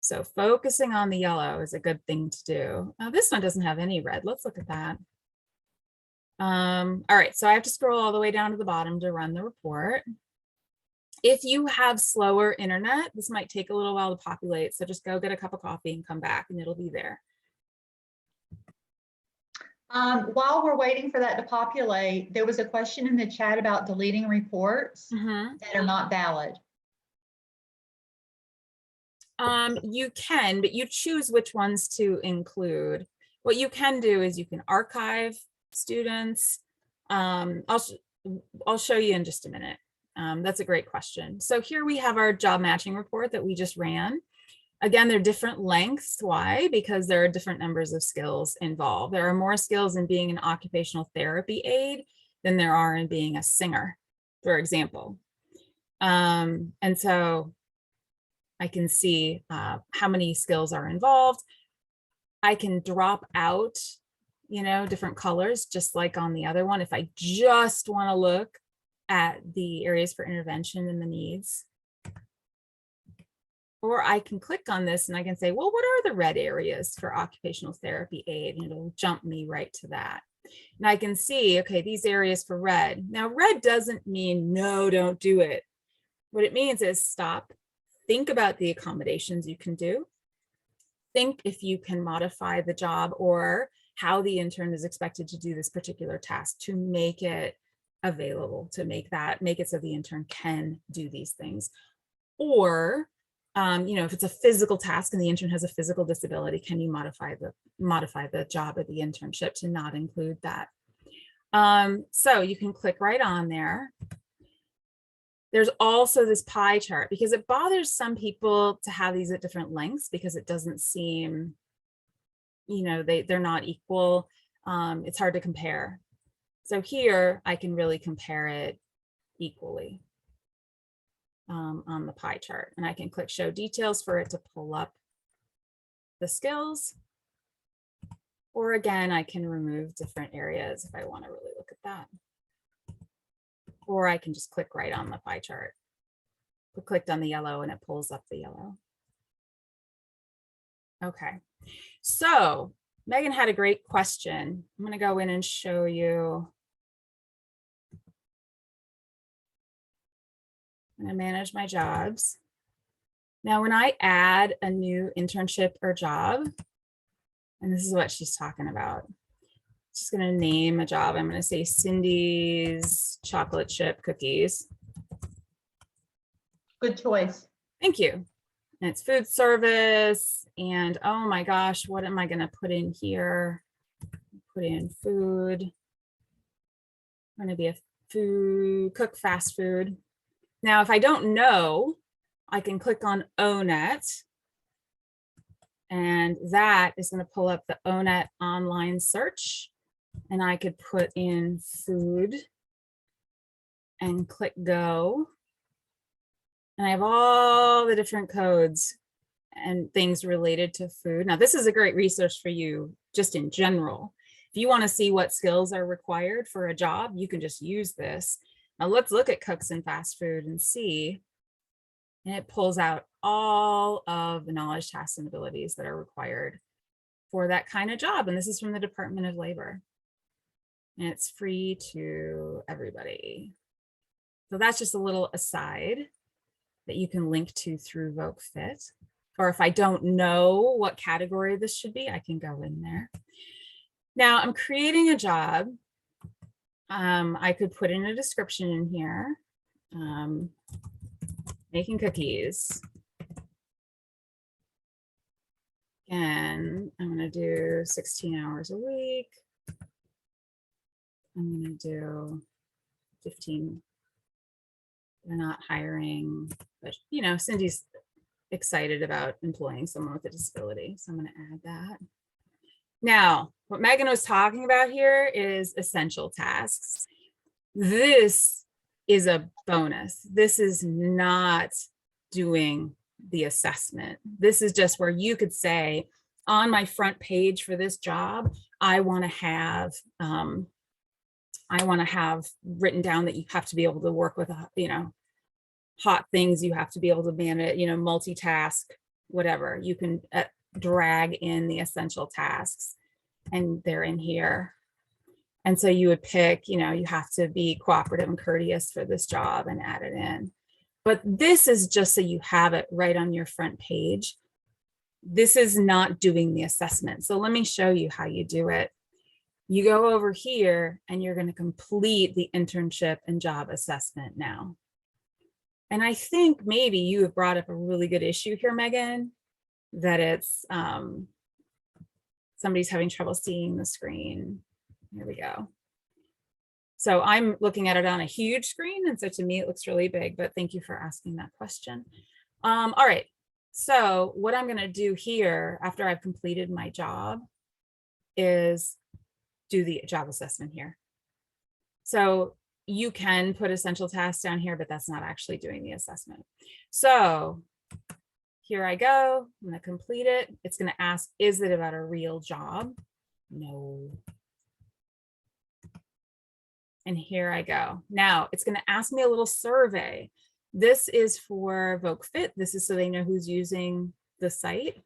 So focusing on the yellow is a good thing to do. Now this one doesn't have any red. Let's look at that. All right, so I have to scroll all the way down to the bottom to run the report. If you have slower internet, this might take a little while to populate. So just go get a cup of coffee and come back and it'll be there. While we're waiting for that to populate, there was a question in the chat about deleting reports that are not valid. You can, but you choose which ones to include. What you can do is you can archive students. I'll show you in just a minute. That's a great question. So here we have our job matching report that we just ran. Again, they're different lengths. Why? Because there are different numbers of skills involved. There are more skills in being an occupational therapy aide than there are in being a singer, for example. And so I can see how many skills are involved. I can drop out, different colors, just like on the other one. If I just want to look at the areas for intervention and the needs. Or I can click on this and I can say, well, what are the red areas for occupational therapy aid? And it'll jump me right to that. And I can see, okay, these areas for red. Now, red doesn't mean no, don't do it. What it means is stop, think about the accommodations you can do. Think if you can modify the job or how the intern is expected to do this particular task to make it available, to make it so the intern can do these things. Or if it's a physical task and the intern has a physical disability, can you modify the job of the internship to not include that? So you can click right on there. There's also this pie chart because it bothers some people to have these at different lengths because it doesn't seem, they're not equal. It's hard to compare. So here I can really compare it equally. On the pie chart, and I can click show details for it to pull up the skills. Or again, I can remove different areas if I want to really look at that. Or I can just click right on the pie chart. I clicked on the yellow and it pulls up the yellow. Okay, so Megan had a great question. I'm going to go in and show you. I'm going to manage my jobs. Now, when I add a new internship or job, and this is what she's talking about, just going to name a job. I'm going to say Cindy's chocolate chip cookies. Good choice. Thank you. And it's food service. And oh my gosh, what am I going to put in here? Put in food. I'm going to be a cook fast food. Now, if I don't know, I can click on ONET, and that is going to pull up the ONET online search, and I could put in food and click go. And I have all the different codes and things related to food. Now, this is a great resource for you just in general. If you want to see what skills are required for a job, you can just use this. Now let's look at cooks and fast food and see. And it pulls out all of the knowledge, tasks, and abilities that are required for that kind of job. And this is from the Department of Labor. And it's free to everybody. So that's just a little aside that you can link to through VocFit. Or if I don't know what category this should be, I can go in there. Now I'm creating a job. I could put in a description in here. Making cookies. And I'm going to do 16 hours a week. I'm going to do 15. They're not hiring, but you know, Cindy's excited about employing someone with a disability. So I'm going to add that. Now, what Megan was talking about here is essential tasks. This is a bonus. This is not doing the assessment. This is just where you could say on my front page for this job, I want to have written down that you have to be able to work with, you know, hot things. You have to be able to manage, you know, multitask, whatever. You can drag in the essential tasks and they're in here. And so you would pick, you know, you have to be cooperative and courteous for this job and add it in. But this is just so you have it right on your front page. This is not doing the assessment. So let me show you how you do it. You go over here and you're going to complete the internship and job assessment now. And I think maybe you have brought up a really good issue here, Megan, that it's somebody's having trouble seeing the screen. Here we go. So I'm looking at it on a huge screen. And so to me, it looks really big, but thank you for asking that question. All right. So what I'm going to do here after I've completed my job is do the job assessment here. So you can put essential tasks down here, but that's not actually doing the assessment. So here I go. I'm going to complete it. It's going to ask, is it about a real job? No. And here I go. Now it's going to ask me a little survey. This is for VocFit. This is so they know who's using the site.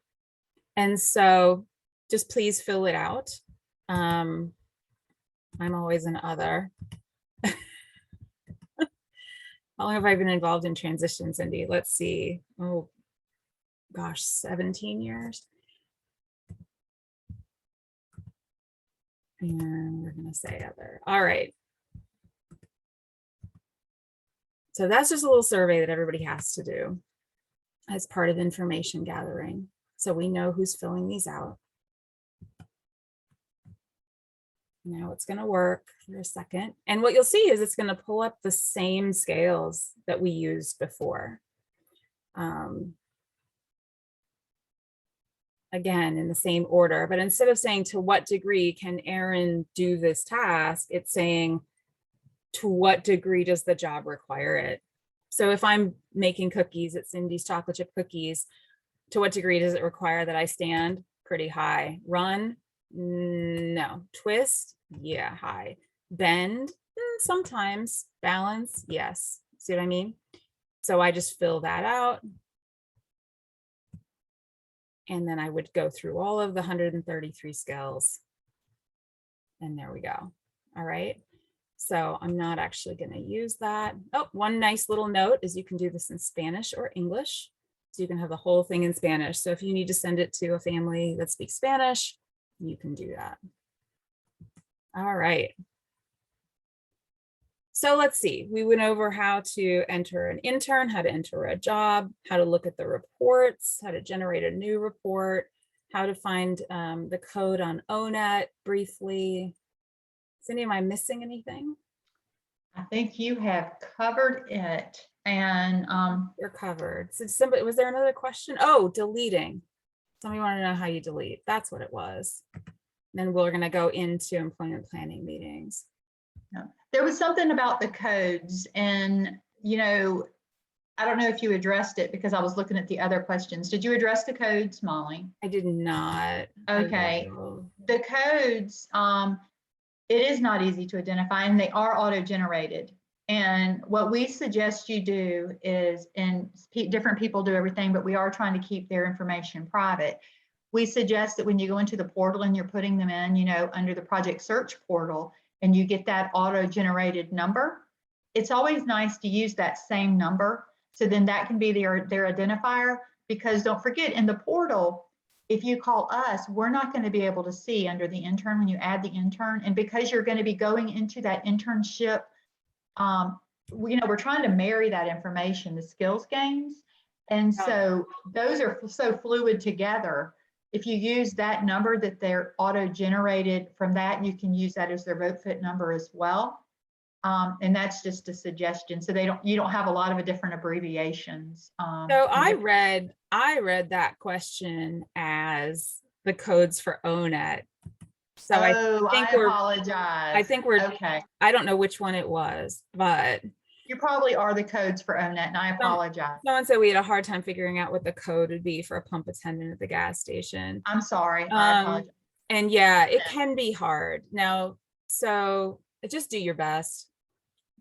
And so just please fill it out. I'm always an other. How long have I been involved in transition, Cindy? Let's see. Oh, gosh, 17 years. And we're going to say other. All right. So that's just a little survey that everybody has to do as part of information gathering. So we know who's filling these out. Now it's going to work for a second. And what you'll see is it's going to pull up the same scales that we used before. Again, in the same order, but instead of saying to what degree can Erin do this task, it's saying to what degree does the job require it? So if I'm making cookies at Cindy's chocolate chip cookies, to what degree does it require that I stand? Pretty high. Run? No. Twist? Yeah, high. Bend? Sometimes. Balance? Yes. See what I mean? So I just fill that out. And then I would go through all of the 133 skills. And there we go. All right. So I'm not actually going to use that. Oh, one nice little note is you can do this in Spanish or English. So you can have the whole thing in Spanish. So if you need to send it to a family that speaks Spanish, you can do that. All right. So let's see, we went over how to enter an intern, how to enter a job, how to look at the reports, how to generate a new report, how to find the code on ONET briefly. Cindy, am I missing anything? I think you have covered it. And You're covered. So somebody, was there another question? Oh, deleting. Somebody wanted to know how you delete. That's what it was. Then we're going to go into employment planning meetings. there was something about the codes, and I don't know if you addressed it because I was looking at the other questions. Did you address the codes, Molly? I did not. Okay. I will. The codes, it is not easy to identify, and they are auto-generated. And what we suggest you do is, and different people do everything, but we are trying to keep their information private. We suggest that when you go into the portal and you're putting them in, under the project search portal, and you get that auto-generated number, it's always nice to use that same number. So then that can be their identifier, because don't forget, in the portal, if you call us, we're not going to be able to see under the intern when you add the intern. And because you're going to be going into that internship, we're trying to marry that information, the skills gains. And so those are so fluid together. If you use that number that they're auto-generated from that, you can use that as their VocFit number as well. And that's just a suggestion. So you don't have a lot of different abbreviations. So I read that question as the codes for ONET. So I think we're okay. I don't know which one it was, but You probably are the codes for ONET, and I apologize. someone said we had a hard time figuring out what the code would be for a pump attendant at the gas station. I'm sorry. I apologize. And yeah, it can be hard. Now, so just do your best.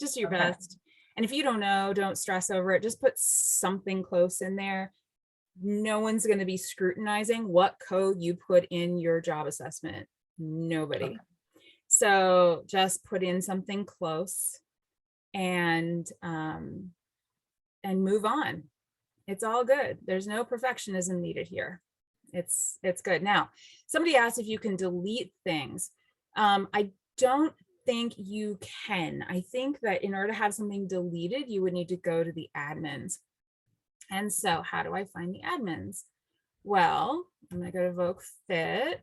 Just do your best. And if you don't know, don't stress over it. Just put something close in there. No one's going to be scrutinizing what code you put in your job assessment. Nobody. So just put in something close and move on. It's all good. There's no perfectionism needed here. It's good. Now, somebody asked if you can delete things. I don't think you can. I think that in order to have something deleted, you would need to go to the admins. And so how do I find the admins? Well, I'm going to go to VocFit,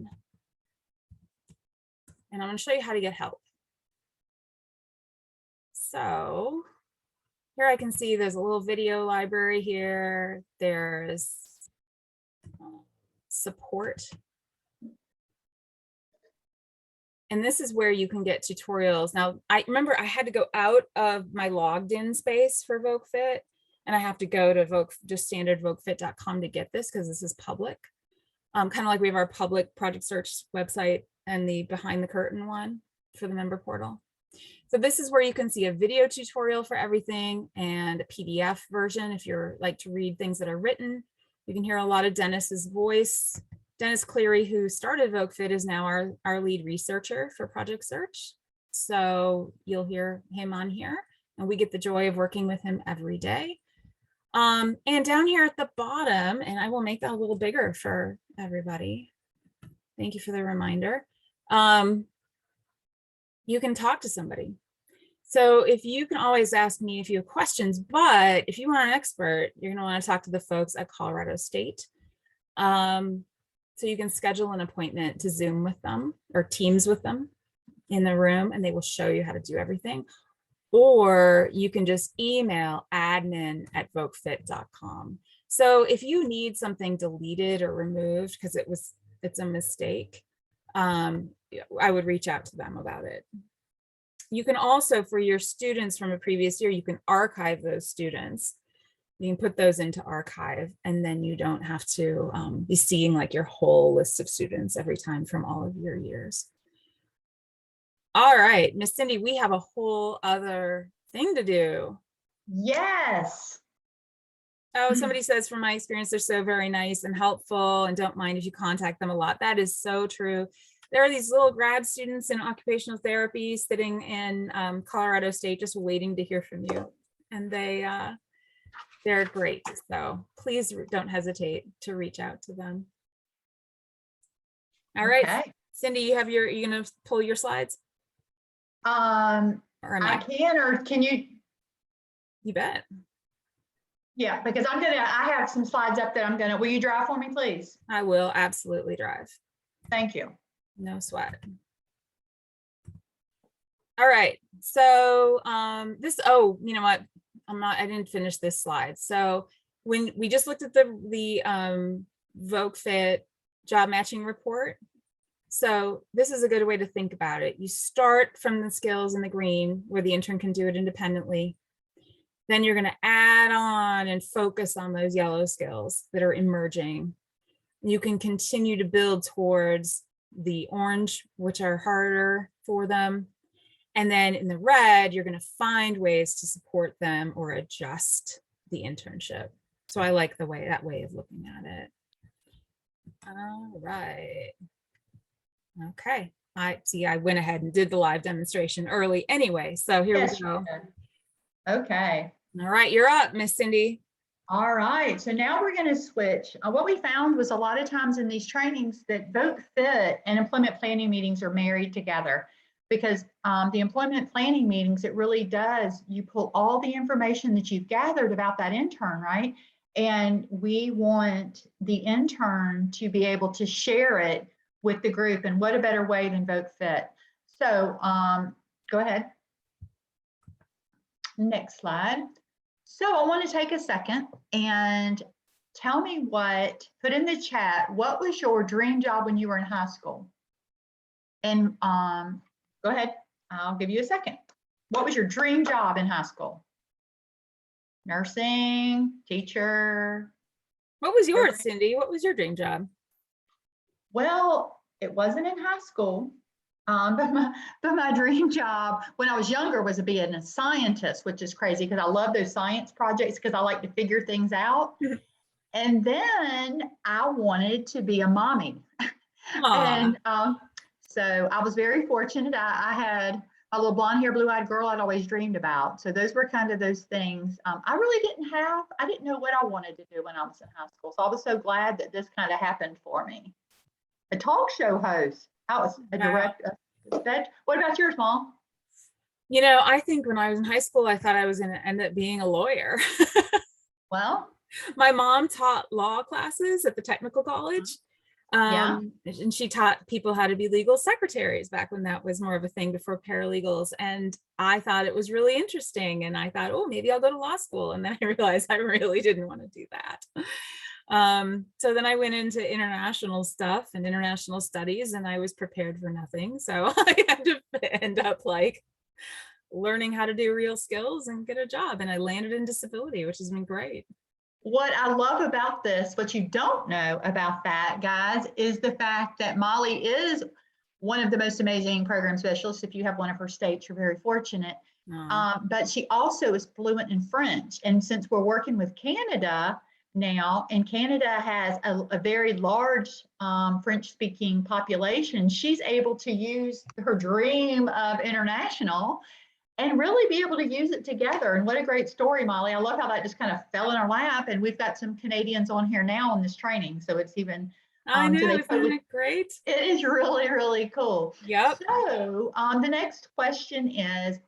and I'm going to show you how to get help. So here I can see there's a little video library here. There's support. And this is where you can get tutorials. Now, I remember I had to go out of my logged in space for VocFit, and I have to go to just standard vocfit.com to get this, because this is public. Kind of like we have our public project search website and the behind the curtain one for the member portal. So this is where you can see a video tutorial for everything and a PDF version if you're like to read things that are written. You can hear a lot of Dennis's voice. Dennis Cleary, who started VocFit, is now our lead researcher for Project Search. So you'll hear him on here, and we get the joy of working with him every day. And down here at the bottom, and I will make that a little bigger for everybody. Thank you for the reminder. You can talk to somebody. So if you can always ask me if you have questions, but if you want an expert, you're going to want to talk to the folks at Colorado State. So you can schedule an appointment to Zoom with them or Teams with them in the room, and they will show you how to do everything. Or you can just email admin@vocfit.com. So if you need something deleted or removed because it's a mistake, I would reach out to them about it. You can also, for your students from a previous year, you can archive those students. You can put those into archive, and then you don't have to be seeing like your whole list of students every time from all of your years. All right, Miss Cindy, we have a whole other thing to do. Yes. Oh, somebody says, from my experience, they're so very nice and helpful and don't mind if you contact them a lot. That is so true. There are these little grad students in occupational therapy sitting in Colorado State just waiting to hear from you. And they're great. So please don't hesitate to reach out to them. All right, Okay. Cindy, you're going to pull your slides? Or am I can, or can you? You bet. Yeah, because I have some slides up that will you drive for me, please? I will absolutely drive. Thank you. No sweat. All right. So oh, you know what? I didn't finish this slide. So when we just looked at the VocFit job matching report. So this is a good way to think about it. You start from the skills in the green where the intern can do it independently. Then you're going to add on and focus on those yellow skills that are emerging. You can continue to build towards the orange, which are harder for them. And then in the red, you're going to find ways to support them or adjust the internship. So I like that way of looking at it. All right. Okay. I went ahead and did the live demonstration early anyway. So here Yes, we go. Okay. All right, you're up, Miss Cindy. All right, so now we're going to switch. What we found was a lot of times in these trainings that VocFit and employment planning meetings are married together, because the employment planning meetings, it really does, you pull all the information that you've gathered about that intern, right? And we want the intern to be able to share it with the group, and what a better way than VocFit. So go ahead. Next slide. So I want to take a second and tell me put in the chat, what was your dream job when you were in high school? And go ahead, I'll give you a second. What was your dream job in high school? Nursing, teacher? What was yours, Cindy? What was your dream job? Well, it wasn't in high school. But my dream job when I was younger was being a scientist, which is crazy because I love those science projects because I like to figure things out. And then I wanted to be a mommy. And so I was very fortunate. I had a little blonde hair, blue eyed girl I'd always dreamed about. So those were kind of those things. I really I didn't know what I wanted to do when I was in high school. So I was so glad that this kind of happened for me. A talk show host. I was a director. What about yours, Mom? You know, I think when I was in high school, I thought I was going to end up being a lawyer. Well, my mom taught law classes at the technical college. And she taught people how to be legal secretaries back when that was more of a thing before paralegals. And I thought it was really interesting. And I thought, oh, maybe I'll go to law school. And then I realized I really didn't want to do that. So then I went into international stuff and international studies, and I was prepared for nothing. So I had to end up like learning how to do real skills and get a job. And I landed in disability, which has been great. What I love about this, what you don't know about that, guys, is the fact that Molly is one of the most amazing program specialists. If you have one of her states, you're very fortunate. But she also is fluent in French. And since we're working with Canada now, and Canada has a very large French-speaking population, she's able to use her dream of international and really be able to use it together. And what a great story, Molly. I love how that just kind of fell in our lap. And we've got some Canadians on here now on this training. So it's even, I know, isn't it great? It is really, really cool. Yep. So the next question is,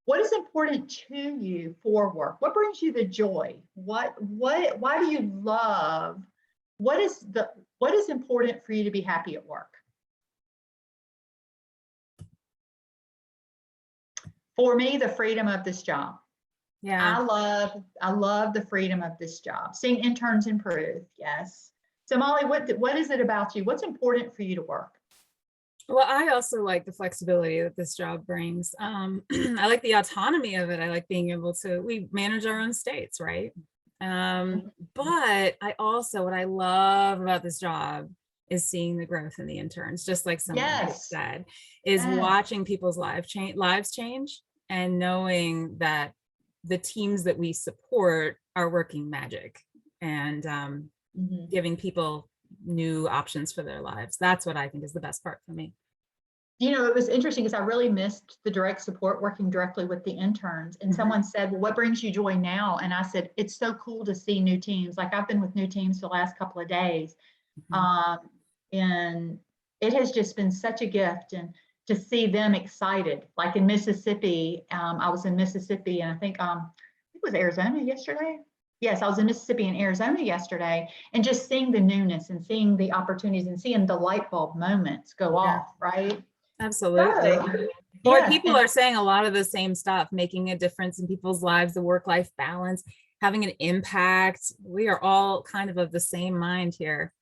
what is important to you for work? What brings you the joy? Why do you love? What is important for you to be happy at work? For me, the freedom of this job. Yeah. I love the freedom of this job. Seeing interns improve. Yes. So Molly, what is it about you? What's important for you to work? Well, I also like the flexibility that this job brings. I like the autonomy of it. I like being able to, we manage our own states, right? But what I love about this job is seeing the growth in the interns, just like someone said, is watching people's lives change and knowing that the teams that we support are working magic and giving people new options for their lives. That's what I think is the best part for me. You know, it was interesting because I really missed the direct support working directly with the interns. And someone said, well, what brings you joy now? And I said, it's so cool to see new teams. Like I've been with new teams the last couple of days. And it has just been such a gift. And to see them excited, like in Mississippi, I was in Mississippi and I think it was Arizona yesterday. Yes, I was in Mississippi and Arizona yesterday, and just seeing the newness and seeing the opportunities and seeing the light bulb moments go off, right? Absolutely. Boy, Yes, people and- are saying a lot of the same stuff, making a difference in people's lives, the work-life balance, having an impact. We are all kind of the same mind here.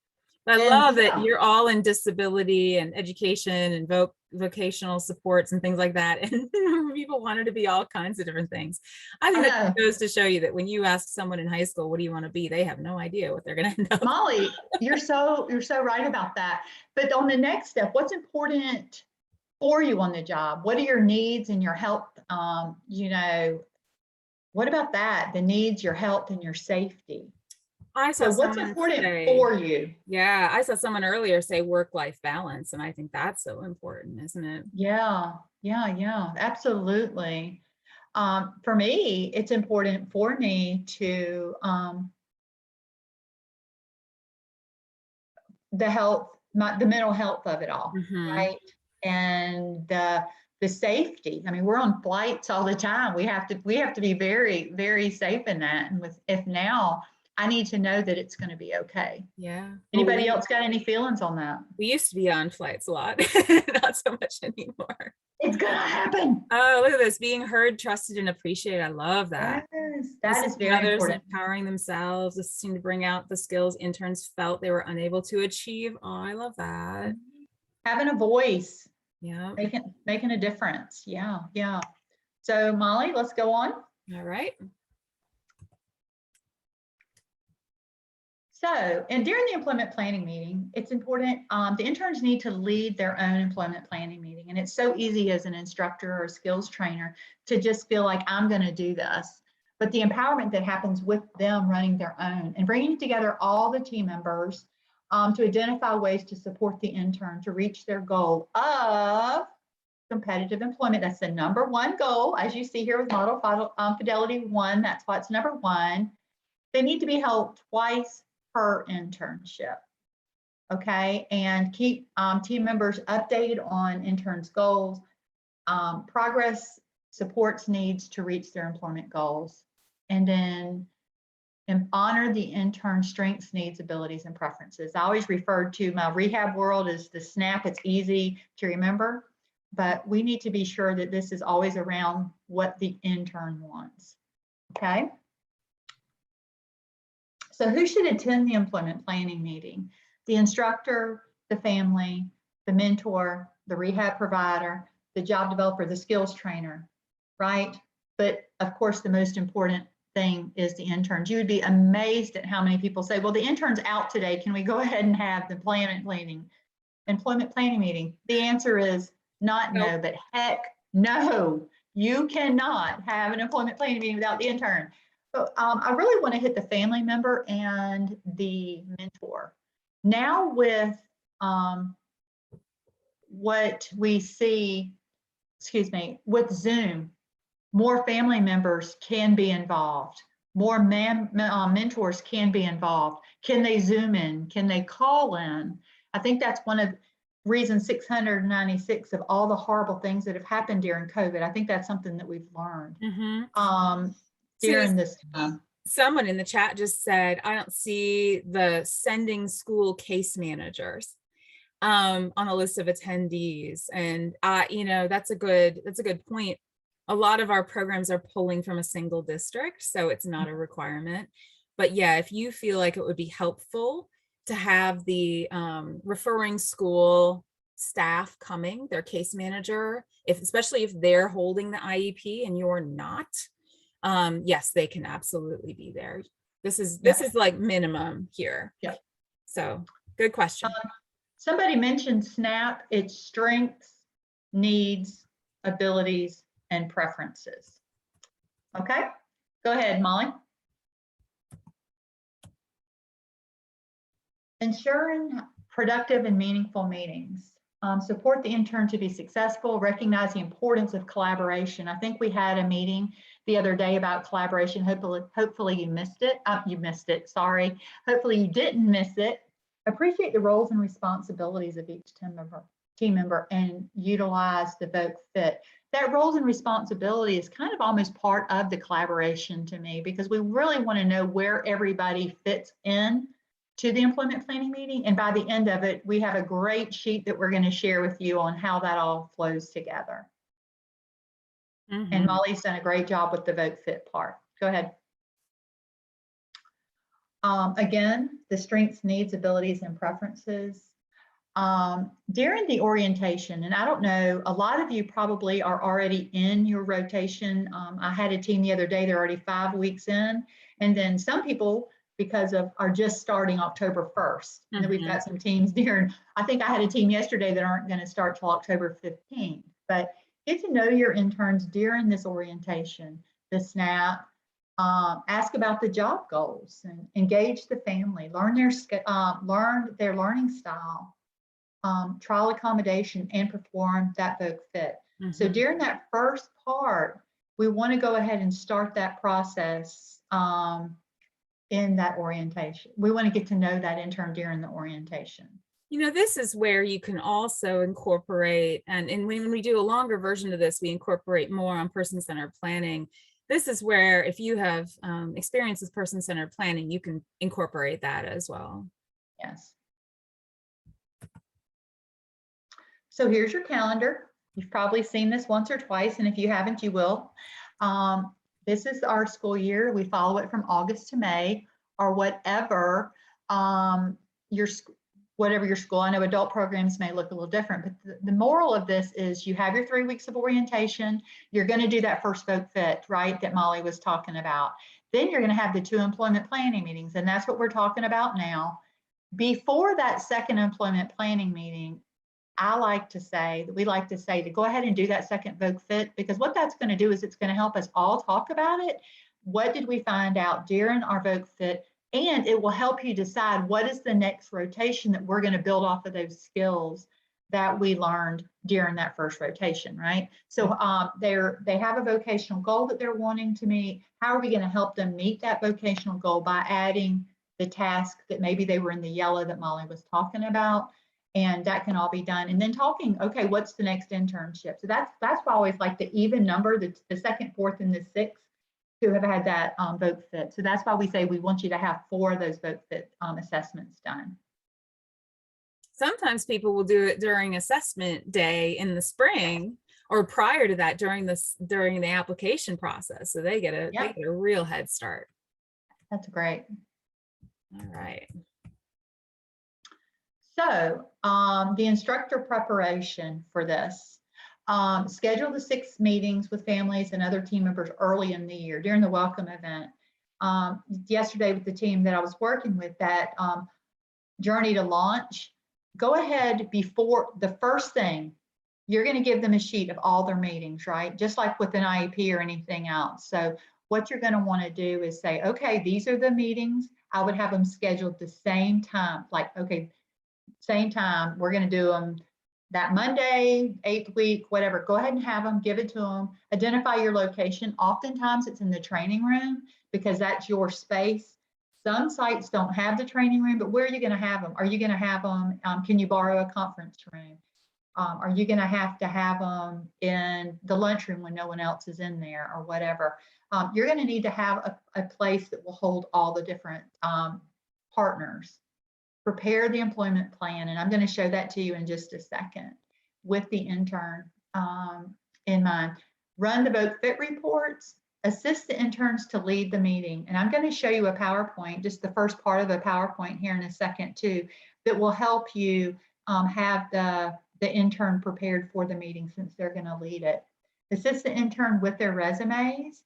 But I And, love that yeah. you're all in disability and education and vocational supports and things like that. And people wanted to be all kinds of different things. I think I that know. goes to show you that when you ask someone in high school, what do you want to be? They have no idea what they're going to end up. Molly, you're so right about that. But on the next step, what's important for you on the job? What are your needs and your health? What about that? The needs, your health, and your safety. I saw So what's someone important say, for you? yeah, I saw someone earlier say work-life balance, and I think that's so important, isn't it? Yeah, absolutely. For me, it's important for me to the mental health of it all, Mhm. right? And the safety. I mean, we're on flights all the time. We have to be very, very safe in that. And if now I need to know that it's going to be okay. Yeah. Well, Anybody else got any feelings on that? we used to be on flights a lot, not so much anymore. It's going to happen. Oh, look at this, being heard, trusted, and appreciated. I love that. Yes, that is Assisting very others, important. empowering themselves, assisting to bring out the skills interns felt they were unable to achieve. Oh, I love that. Having a voice, Yeah. making a difference. Yeah. So Molly, let's go on. All right. So, and during the employment planning meeting, it's important, the interns need to lead their own employment planning meeting. And it's so easy as an instructor or a skills trainer to just feel like I'm going to do this. But the empowerment that happens with them running their own and bringing together all the team members to identify ways to support the intern to reach their goal of competitive employment. That's the number one goal, as you see here with Model Fidelity 1. That's why it's number one. They need to be held twice per internship. Okay, and keep team members updated on interns' goals, progress, supports needs to reach their employment goals, and then honor the intern strengths, needs, abilities, and preferences. I always refer to my rehab world as the SNAP. It's easy to remember, but we need to be sure that this is always around what the intern wants. Okay. So who should attend the employment planning meeting? The instructor, the family, the mentor, the rehab provider, the job developer, the skills trainer, right? But of course, the most important thing is the interns. You would be amazed at how many people say, well, the intern's out today. Can we go ahead and have the employment planning meeting? The answer is not no, but heck no. You cannot have an employment planning meeting without the intern. So I really want to hit the family member and the mentor. Now with what we see, with Zoom, more family members can be involved. More mentors can be involved. Can they Zoom in? Can they call in? I think that's one of reason 696 of all the horrible things that have happened during COVID. I think that's something that we've learned. During this time. Someone in the chat just said, I don't see the sending school case managers on a list of attendees. And that's a good point. A lot of our programs are pulling from a single district, so it's not a requirement. But yeah, if you feel like it would be helpful to have the referring school staff coming, their case manager, especially if they're holding the IEP and you're not, yes, they can absolutely be there. This is like minimum here. Yeah. So good question. Somebody mentioned SNAP. It's strengths, needs, abilities, and preferences. Okay, go ahead, Molly. Ensuring productive and meaningful meetings. Support the intern to be successful, recognize the importance of collaboration. I think we had a meeting the other day about collaboration. Hopefully you missed it. Sorry. Hopefully you didn't miss it. Appreciate the roles and responsibilities of each team member and utilize the VocFit. That roles and responsibility is kind of almost part of the collaboration to me, because we really want to know where everybody fits in to the employment planning meeting. And by the end of it, we have a great sheet that we're going to share with you on how that all flows together. And Mhm. Molly's done a great job with the VocFit part. Go ahead. Again, the strengths, needs, abilities, and preferences. During the orientation, and I don't know, a lot of you probably are already in your rotation. I had a team the other day, they're already 5 weeks in. And then some people, because of, are just starting October 1st. And then we've got some teams during, I think I had a team yesterday that aren't going to start till October 15th. But get to know your interns during this orientation, the SNAP. Ask about the job goals and engage the family, learn their learning style, trial accommodation, and perform that VocFit. So Mhm. during that first part, we want to go ahead and start that process in that orientation. We want to get to know that intern during the orientation. You know, this is where you can also incorporate, and when we do a longer version of this, we incorporate more on person-centered planning. This is where, if you have experience with person-centered planning, you can incorporate that as well. Yes. So here's your calendar. You've probably seen this once or twice, and if you haven't, you will. This is our school year. We follow it from August to May, or whatever whatever your school. I know adult programs may look a little different, but the moral of this is you have your 3 weeks of orientation. You're going to do that first VocFit, right, that Molly was talking about. Then you're going to have the 2 employment planning meetings, and that's what we're talking about now. Before that second employment planning meeting, we like to say to go ahead and do that second VocFit, because what that's going to do is it's going to help us all talk about it. What did we find out during our VocFit? And it will help you decide what is the next rotation that we're going to build off of those skills that we learned during that first rotation, right? So they have a vocational goal that they're wanting to meet. How are we going to help them meet that vocational goal? By adding the task that maybe they were in the yellow that Molly was talking about. And that can all be done. And then talking, okay, what's the next internship? So that's why I always like the even number, the 2nd, 4th, and the 6th to have had that VocFit. So that's why we say we want you to have 4 of those VocFit assessments done. Sometimes people will do it during assessment day in the spring, or prior to that during the application process. So they get a real head start. That's great. All right. So the instructor preparation for this, schedule the 6 meetings with families and other team members early in the year during the welcome event. Yesterday with the team that I was working with, that journey to launch, go ahead before the first thing, you're going to give them a sheet of all their meetings, right? Just like with an IEP or anything else. So what you're going to want to do is say, okay, these are the meetings. I would have them scheduled the same time, like, okay, same time, we're going to do them that Monday, 8th week, whatever. Go ahead and have them, give it to them, identify your location. Oftentimes it's in the training room because that's your space. Some sites don't have the training room, but where are you going to have them? Are you going to have them, can you borrow a conference room? Are you going to have them in the lunchroom when no one else is in there or whatever? You're going to need to have a place that will hold all the different partners. Prepare the employment plan, and I'm going to show that to you in just a second with the intern in mind. Run the VocFit reports, assist the interns to lead the meeting. And I'm going to show you a PowerPoint, just the first part of a PowerPoint here in a second too, that will help you have the intern prepared for the meeting since they're going to lead it. Assist the intern with their resumes.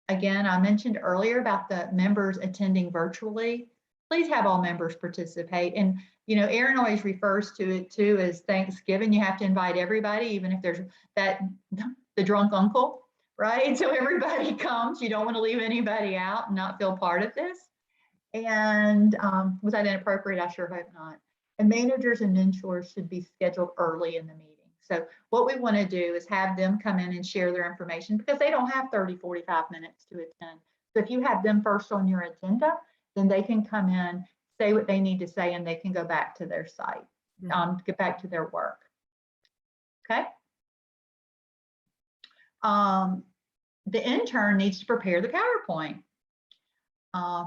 Again, I mentioned earlier about the members attending virtually. Please have all members participate. And, you know, Erin always refers to it too as Thanksgiving. You have to invite everybody, even if there's the drunk uncle, right? So everybody comes. You don't want to leave anybody out and not feel part of this. And was that inappropriate? I sure hope not. And managers and mentors should be scheduled early in the meeting. So what we want to do is have them come in and share their information because they don't have 30, 45 minutes to attend. So if you have them first on your agenda, then they can come in, say what they need to say, and they can go back to their site, get back to their work. Okay. The intern needs to prepare the PowerPoint,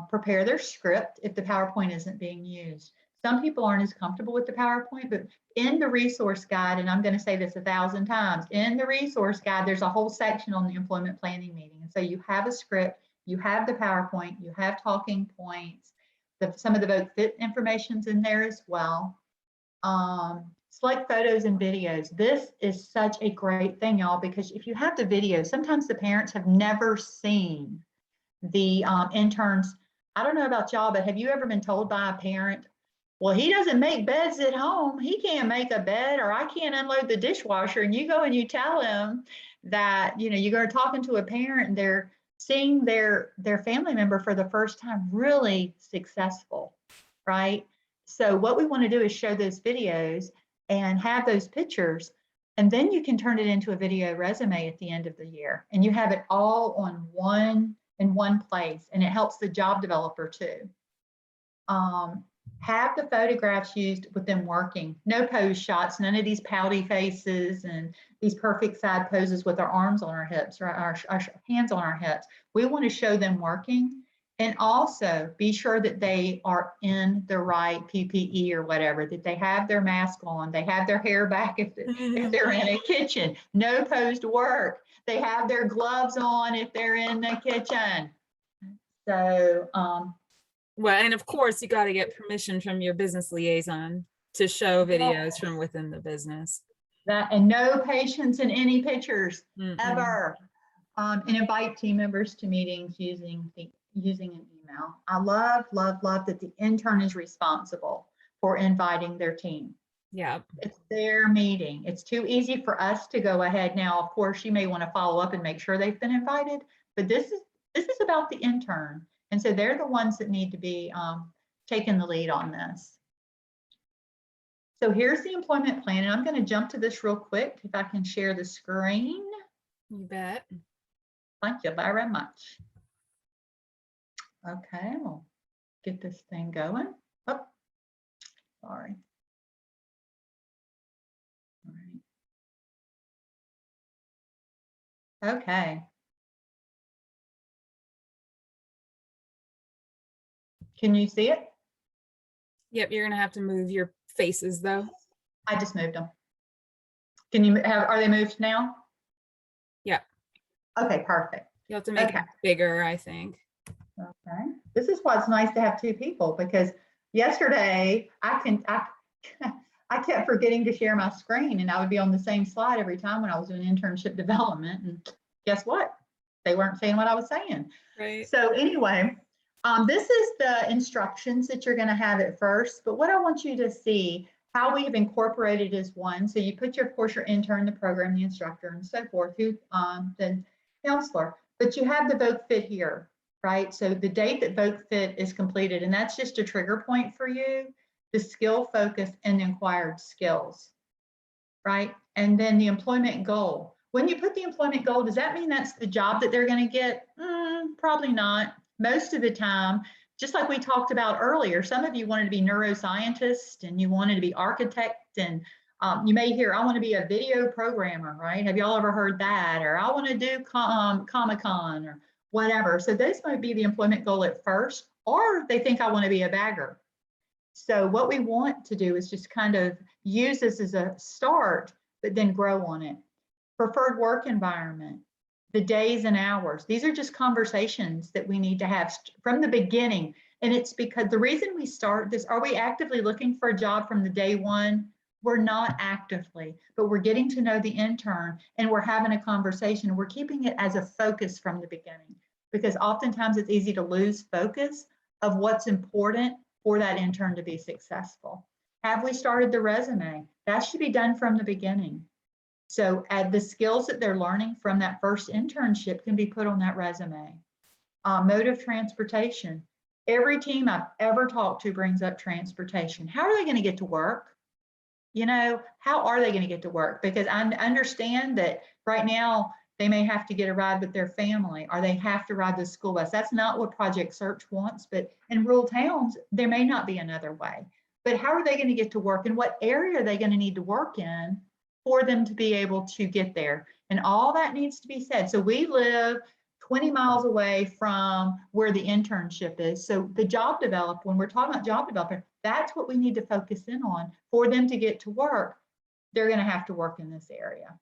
prepare their script if the PowerPoint isn't being used. Some people aren't as comfortable with the PowerPoint, but in the resource guide, and I'm going to say this 1,000 times, in the resource guide, there's a whole section on the employment planning meeting. And so you have a script, you have the PowerPoint, you have talking points, some of the VocFit information's in there as well. Select photos and videos. This is such a great thing, y'all, because if you have the video, sometimes the parents have never seen the interns. I don't know about y'all, but have you ever been told by a parent, well, he doesn't make beds at home. He can't make a bed, or I can't unload the dishwasher. And you go and you tell him that, you know, you're talking to a parent and they're seeing their family member for the first time really successful, right? So what we want to do is show those videos and have those pictures, and then you can turn it into a video resume at the end of the year, and you have it all on in one place, and it helps the job developer too. Have the photographs used with them working. No pose shots, none of these pouty faces and these perfect side poses with our arms on our hips or our hands on our hips. We want to show them working, and also be sure that they are in the right PPE or whatever, that they have their mask on, they have their hair back if they're in a kitchen, no posed work, they have their gloves on if they're in the kitchen. So, well, and of course, you got to get permission from your business liaison to show videos from within the business. That, and no patients in any pictures ever. Mm-mm. And invite team members to meetings using an email. I love that the intern is responsible for inviting their team. Yeah. It's their meeting. It's too easy for us to go ahead. Now, of course, you may want to follow up and make sure they've been invited, but this is about the intern. And so they're the ones that need to be taking the lead on this. So here's the employment plan, and I'm going to jump to this real quick if I can share the screen. You bet. Thank you very much. Okay, we'll get this thing going. Oh, sorry. All right. Okay. Can you see it? Yep, you're gonna have to move your faces though. I just moved them. Can you have, are they moved now? Yeah. Okay, perfect. You have to make Okay. it bigger, I think. Okay. This is why it's nice to have two people, because yesterday I kept forgetting to share my screen, and I would be on the same slide every time when I was doing internship development. And guess what? They weren't saying what I was saying. Right. So anyway, this is the instructions that you're going to have at first. But what I want you to see, how we have incorporated is one. So you put, of course, your intern, the program, the instructor, and so forth, who the counselor. But you have the VocFit here, right? So the date that VocFit is completed, and that's just a trigger point for you, the skill focus and the acquired skills, right? And then the employment goal. When you put the employment goal, does that mean that's the job that they're going to get? Probably not. Most of the time, just like we talked about earlier, some of you wanted to be neuroscientists and you wanted to be architect, and you may hear, I want to be a video programmer, right? Have y'all ever heard that? Or I want to do Comic-Con or whatever. So those might be the employment goal at first, or they think I want to be a bagger. So what we want to do is just kind of use this as a start, but then grow on it. Preferred work environment, the days and hours. These are just conversations that we need to have from the beginning. And it's because the reason we start this, are we actively looking for a job from the day one? We're not actively, but we're getting to know the intern and we're having a conversation. We're keeping it as a focus from the beginning, because oftentimes it's easy to lose focus of what's important for that intern to be successful. Have we started the resume? That should be done from the beginning. So add the skills that they're learning from that first internship can be put on that resume. Mode of transportation. Every team I've ever talked to brings up transportation. How are they going to get to work? You know, how are they going to get to work? Because I understand that right now they may have to get a ride with their family, or they have to ride the school bus. That's not what Project Search wants, but in rural towns, there may not be another way. But how are they going to get to work, and what area are they going to need to work in for them to be able to get there? And all that needs to be said. So we live 20 miles away from where the internship is. So the job developer, when we're talking about job developer, that's what we need to focus in on. For them to get to work, they're going to have to work in this area.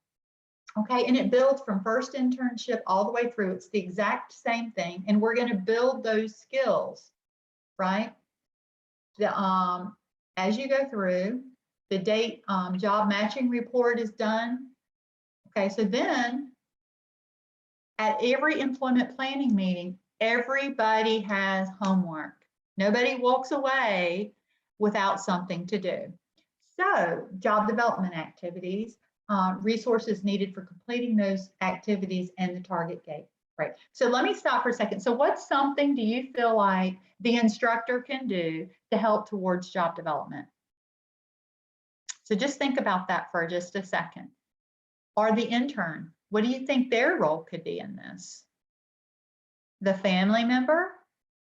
Okay, and it builds from first internship all the way through. It's the exact same thing, and we're going to build those skills, right? As you go through, the date job matching report is done. Okay, so then at every employment planning meeting, everybody has homework. Nobody walks away without something to do. So job development activities, resources needed for completing those activities, and the target date. Right. So let me stop for a second. So what's something do you feel like the instructor can do to help towards job development? So just think about that for just a second. Or the intern, what do you think their role could be in this? The family member,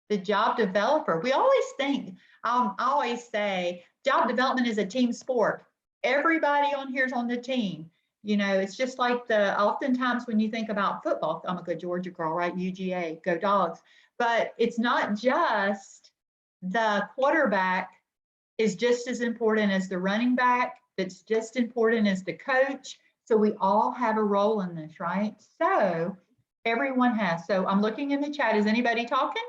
the job developer. We always think, I always say, job development is a team sport. Everybody on here is on the team. You know, it's just like oftentimes when you think about football, I'm a good Georgia girl, right? UGA, go Dogs. But it's not just the quarterback is just as important as the running back. It's just important as the coach. So we all have a role in this, right? So everyone has. So I'm looking in the chat. Is anybody talking?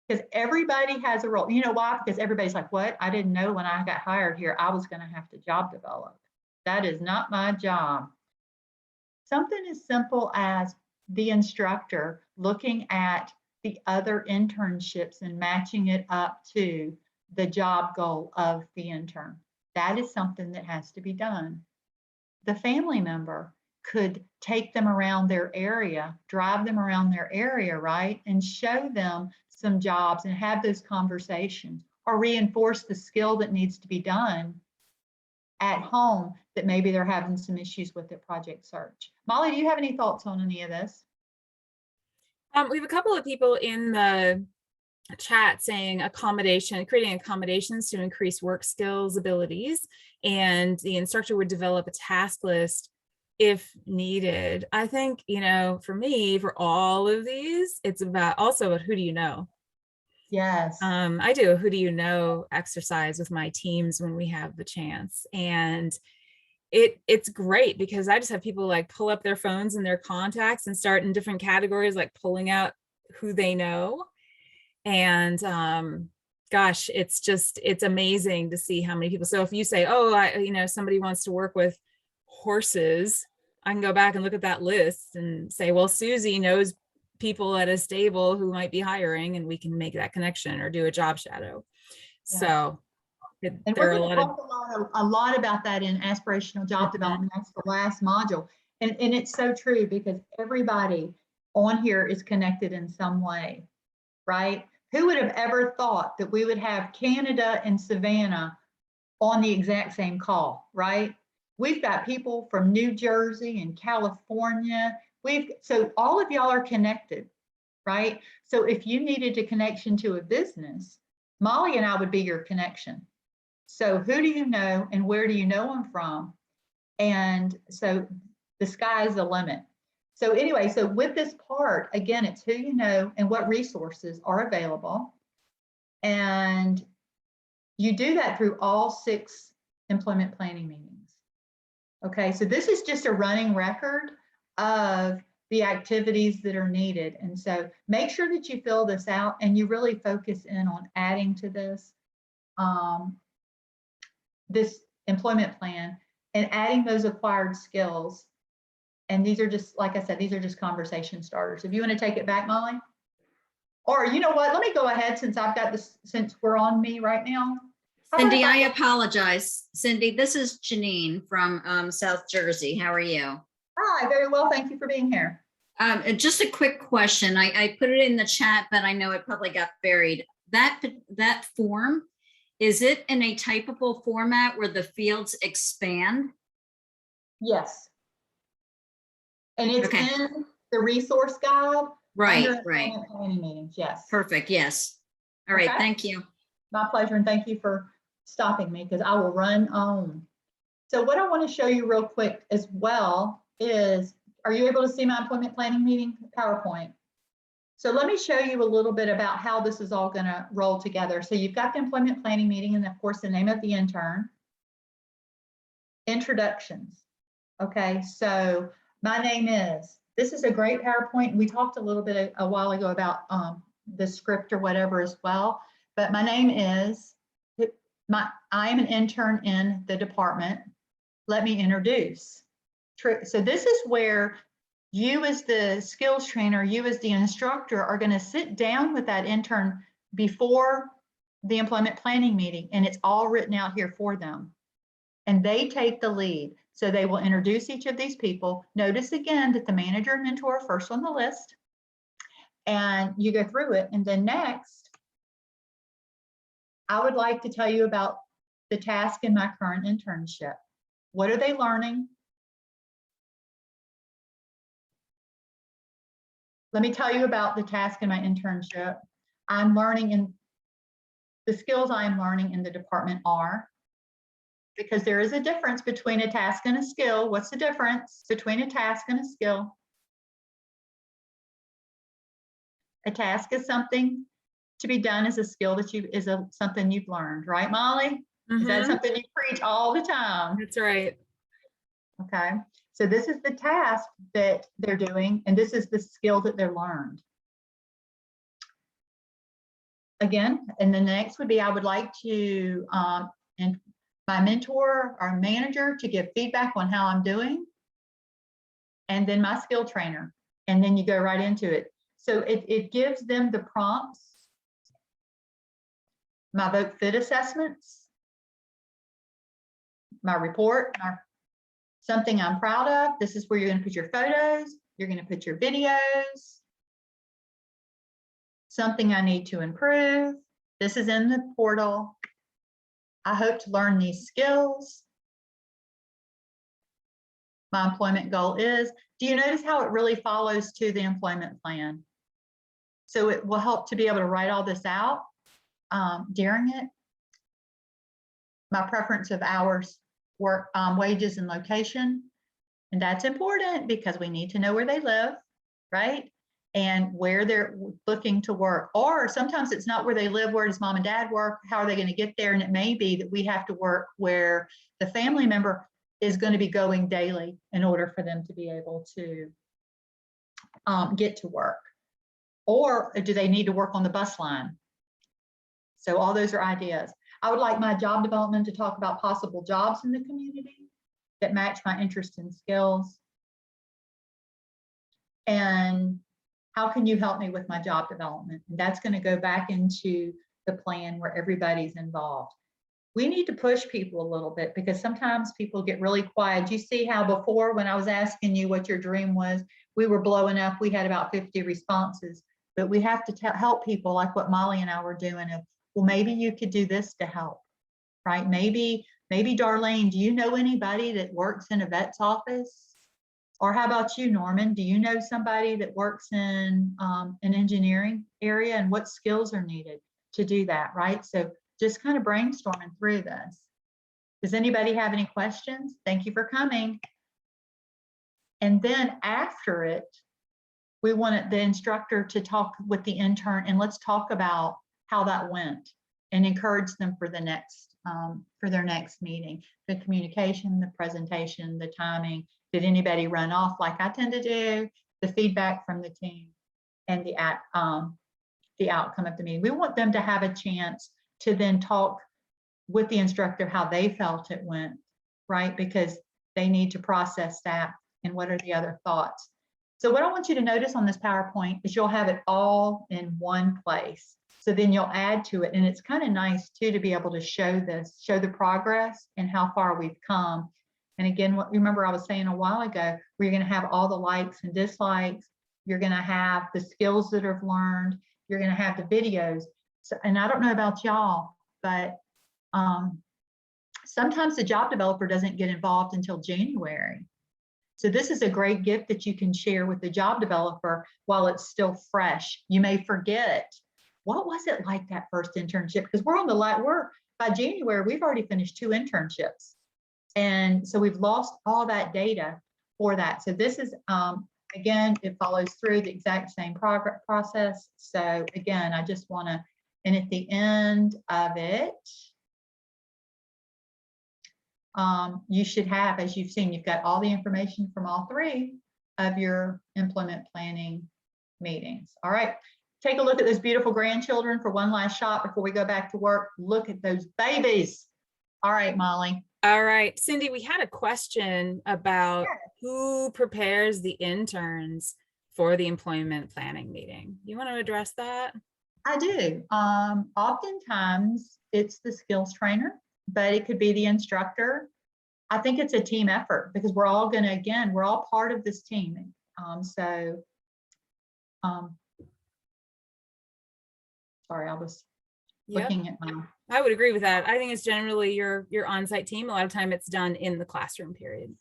Because everybody has a role. You know why? Because everybody's like, what? I didn't know when I got hired here, I was going to have to job develop. That is not my job. Something as simple as the instructor looking at the other internships and matching it up to the job goal of the intern. That is something that has to be done. The family member could take them around their area, drive them around their area, right? And show them some jobs and have those conversations, or reinforce the skill that needs to be done at home that maybe they're having some issues with at project search. Molly, do you have any thoughts on any of this? We have a couple of people in the chat saying creating accommodations to increase work skills abilities, and the instructor would develop a task list if needed. I think, you know, for me, for all of these, it's about who do you know? Yes. I do a who do you know exercise with my teams when we have the chance. And it's great because I just have people like pull up their phones and their contacts and start in different categories, like pulling out who they know. And gosh, it's amazing to see how many people. So if you say, oh, somebody wants to work with horses, I can go back and look at that list and say, well, Susie knows people at a stable who might be hiring, and we can make that connection or do a job shadow. Yeah. So and we're going to talk a lot about that in aspirational job development. That's the last module. And it's so true because everybody on here is connected in some way, right? Who would have ever thought that we would have Canada and Savannah on the exact same call, right? We've got people from New Jersey and California. So all of y'all are connected, right? So if you needed a connection to a business, Molly and I would be your connection. So who do you know and where do you know them from? And so the sky's the limit. So anyway, so with this part, again, it's who you know and what resources are available. And you do that through all 6 employment planning meetings. Okay, so this is just a running record of the activities that are needed. And so make sure that you fill this out and you really focus in on adding to this, this employment plan and adding those acquired skills. And these are just, like I said, these are just conversation starters. If you want to take it back, Molly. Or you know what, let me go ahead since I've got this, since we're on me right now. Cindy, I apologize. Cindy, this is Janine from South Jersey. How are you? Hi, very well. Thank you for being here. Just a quick question. I put it in the chat, but I know it probably got buried. That form, is it in a typable format where the fields expand? Yes. And it's okay. in the resource guide. Right. Planning meetings, yes. Perfect. Yes. All right. Okay. Thank you. My pleasure. And thank you for stopping me because I will run on. So what I want to show you real quick as well is, are you able to see my employment planning meeting PowerPoint? So let me show you a little bit about how this is all going to roll together. So you've got the employment planning meeting and of course the name of the intern. Introductions. Okay, so my name is, this is a great PowerPoint. We talked a little bit a while ago about the script or whatever as well, but my name is, I am an intern in the department. Let me introduce. So this is where you as the skills trainer, you as the instructor are going to sit down with that intern before the employment planning meeting, and it's all written out here for them. And they take the lead. So they will introduce each of these people. Notice again that the manager and mentor are first on the list. And you go through it. And then next, I would like to tell you about the task in my current internship. What are they learning? Let me tell you about the task in my internship. I'm learning in the skills I am learning in the department are, because there is a difference between a task and a skill. What's the difference between a task and a skill? A task is something to be done as a skill that something you've learned, right, Molly? Is that something you preach all the time? That's right. Okay, so this is the task that they're doing, and this is the skill that they're learned. Again, and then the next would be, I would like to, and my mentor or manager to give feedback on how I'm doing, and then my skill trainer, and then you go right into it. So it gives them the prompts, my VocFit assessments, my report, something I'm proud of. This is where you're going to put your photos, you're going to put your videos, something I need to improve. This is in the portal. I hope to learn these skills. My employment goal is, do you notice how it really follows to the employment plan? So it will help to be able to write all this out during it. My preference of hours, work, wages and location. And that's important because we need to know where they live, right? And where they're looking to work. Or sometimes it's not where they live, where does mom and dad work? How are they going to get there? And it may be that we have to work where the family member is going to be going daily in order for them to be able to get to work. Or do they need to work on the bus line? So all those are ideas. I would like my job development to talk about possible jobs in the community that match my interest and skills. And how can you help me with my job development? And that's going to go back into the plan where everybody's involved. We need to push people a little bit because sometimes people get really quiet. You see how before when I was asking you what your dream was, we were blowing up. We had about 50 responses, but we have to help people like what Molly and I were doing of, well, maybe you could do this to help, right? Maybe Darlene, do you know anybody that works in a vet's office? Or how about you, Norman? Do you know somebody that works in an engineering area, and what skills are needed to do that, right? So just kind of brainstorming through this. Does anybody have any questions? Thank you for coming. And then after it, we wanted the instructor to talk with the intern and let's talk about how that went and encourage them for the next, for their next meeting. The communication, the presentation, the timing. Did anybody run off like I tend to do? The feedback from the team and the outcome of the meeting. We want them to have a chance to then talk with the instructor how they felt it went, right? Because they need to process that and what are the other thoughts. So what I want you to notice on this PowerPoint is you'll have it all in one place. So then you'll add to it. And it's kind of nice too to be able to show this, show the progress and how far we've come. And again, what remember I was saying a while ago, where you're going to have all the likes and dislikes. You're going to have the skills that are learned. You're going to have the videos. So, and I don't know about y'all, but sometimes the job developer doesn't get involved until January. So this is a great gift that you can share with the job developer while it's still fresh. You may forget, what was it like that first internship? Because we're on the by January, we've already finished 2 internships. And so we've lost all that data for that. So this is a Again, it follows through the exact same process. So again, I just want to, and at the end of it, you should have, as you've seen, you've got all the information from all three of your employment planning meetings. All right, take a look at those beautiful grandchildren for one last shot before we go back to work. Look at those babies. All right, Molly. All right, Cindy, we had a question about who prepares the interns for the employment planning meeting. You want to address that? I do. Oftentimes it's the skills trainer, but it could be the instructor. I think it's a team effort because we're all going to, again, we're all part of this team. Sorry, I was Yep. looking at my. I would agree with that. I think it's generally your on-site team. A lot of time it's done in the classroom period.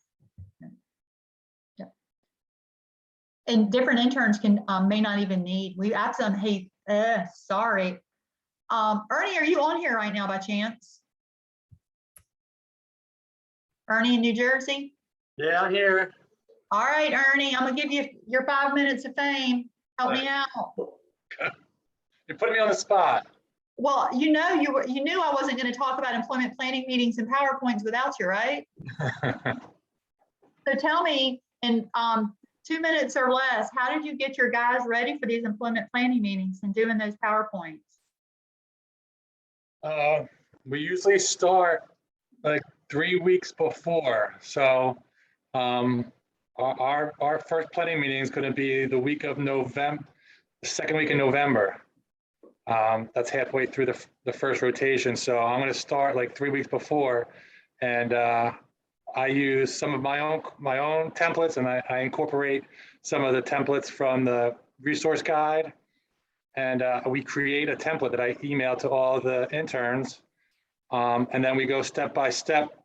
And different interns can may not even need. We have some. Hey, sorry, Ernie, are you on here right now by chance? Ernie in New Jersey. Yeah, I'm here. All right, Ernie, I'm gonna give you your 5 minutes of fame. Help me out. You're putting me on the spot. Well, you knew I wasn't going to talk about employment planning meetings and PowerPoints without you, right? So tell me in 2 minutes or less, how did you get your guys ready for these employment planning meetings and doing those PowerPoints? We usually start like 3 weeks before. So our first planning meeting is going to be the week of November, the second week in November. That's halfway through the first rotation. So I'm going to start like 3 weeks before, and I use some of my own templates, and I incorporate some of the templates from the resource guide, and we create a template that I email to all the interns, and then we go step by step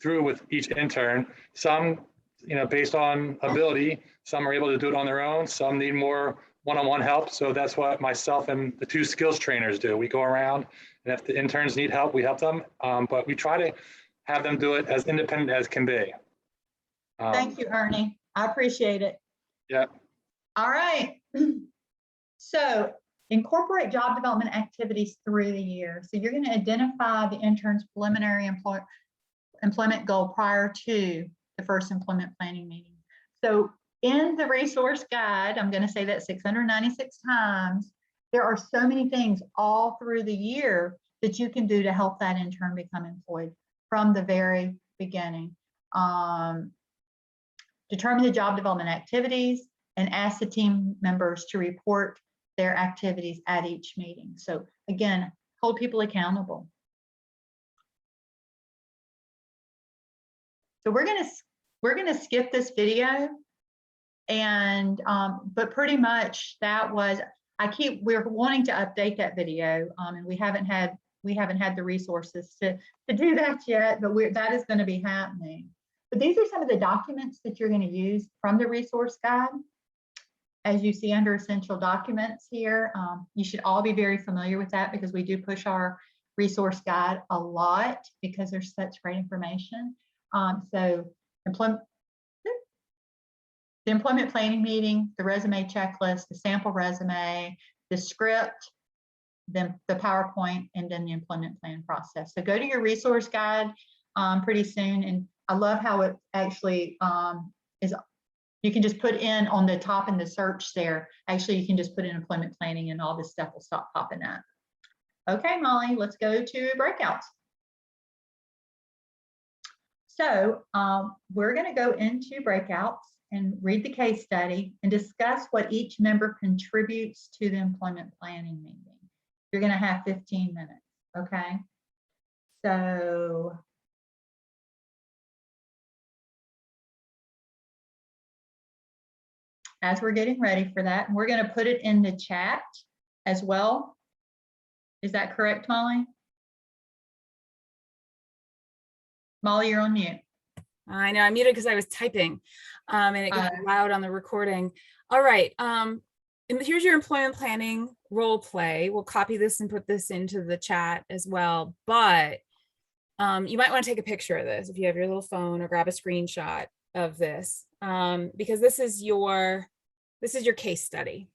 through with each intern. Some, based on ability, some are able to do it on their own. Some need more one-on-one help. So that's what myself and the 2 skills trainers do. We go around, and if the interns need help, we help them. But we try to have them do it as independent as can be. Thank you, Ernie. I appreciate it. Yeah. All right. So incorporate job development activities through the year. So you're going to identify the intern's preliminary employment goal prior to the first employment planning meeting. So in the resource guide, I'm going to say that 696 times, there are so many things all through the year that you can do to help that intern become employed from the very beginning. Determine the job development activities and ask the team members to report their activities at each meeting. So again, hold people accountable. So we're gonna skip this video, and but pretty much that was, we're wanting to update that video, and we haven't had the resources to do that yet, but that is going to be happening. But these are some of the documents that you're going to use from the resource guide. As you see under essential documents here, you should all be very familiar with that because we do push our resource guide a lot because there's such great information. So the employment planning meeting, the resume checklist, the sample resume, the script, then the PowerPoint, and then the employment plan process. So go to your resource guide pretty soon. And I love how it actually is. You can just put in on the top in the search there. Actually, you can just put in employment planning and all this stuff will stop popping up. Okay, Molly, let's go to breakouts. So we're going to go into breakouts and read the case study and discuss what each member contributes to the employment planning meeting. You're going to have 15 minutes, okay? So as we're getting ready for that, and we're going to put it in the chat as well. Is that correct, Molly? Molly, you're on mute. I know, I muted because I was typing and it got loud on the recording. All right. And here's your employment planning role play. We'll copy this and put this into the chat as well. But you might want to take a picture of this if you have your little phone, or grab a screenshot of this. because this is your case study.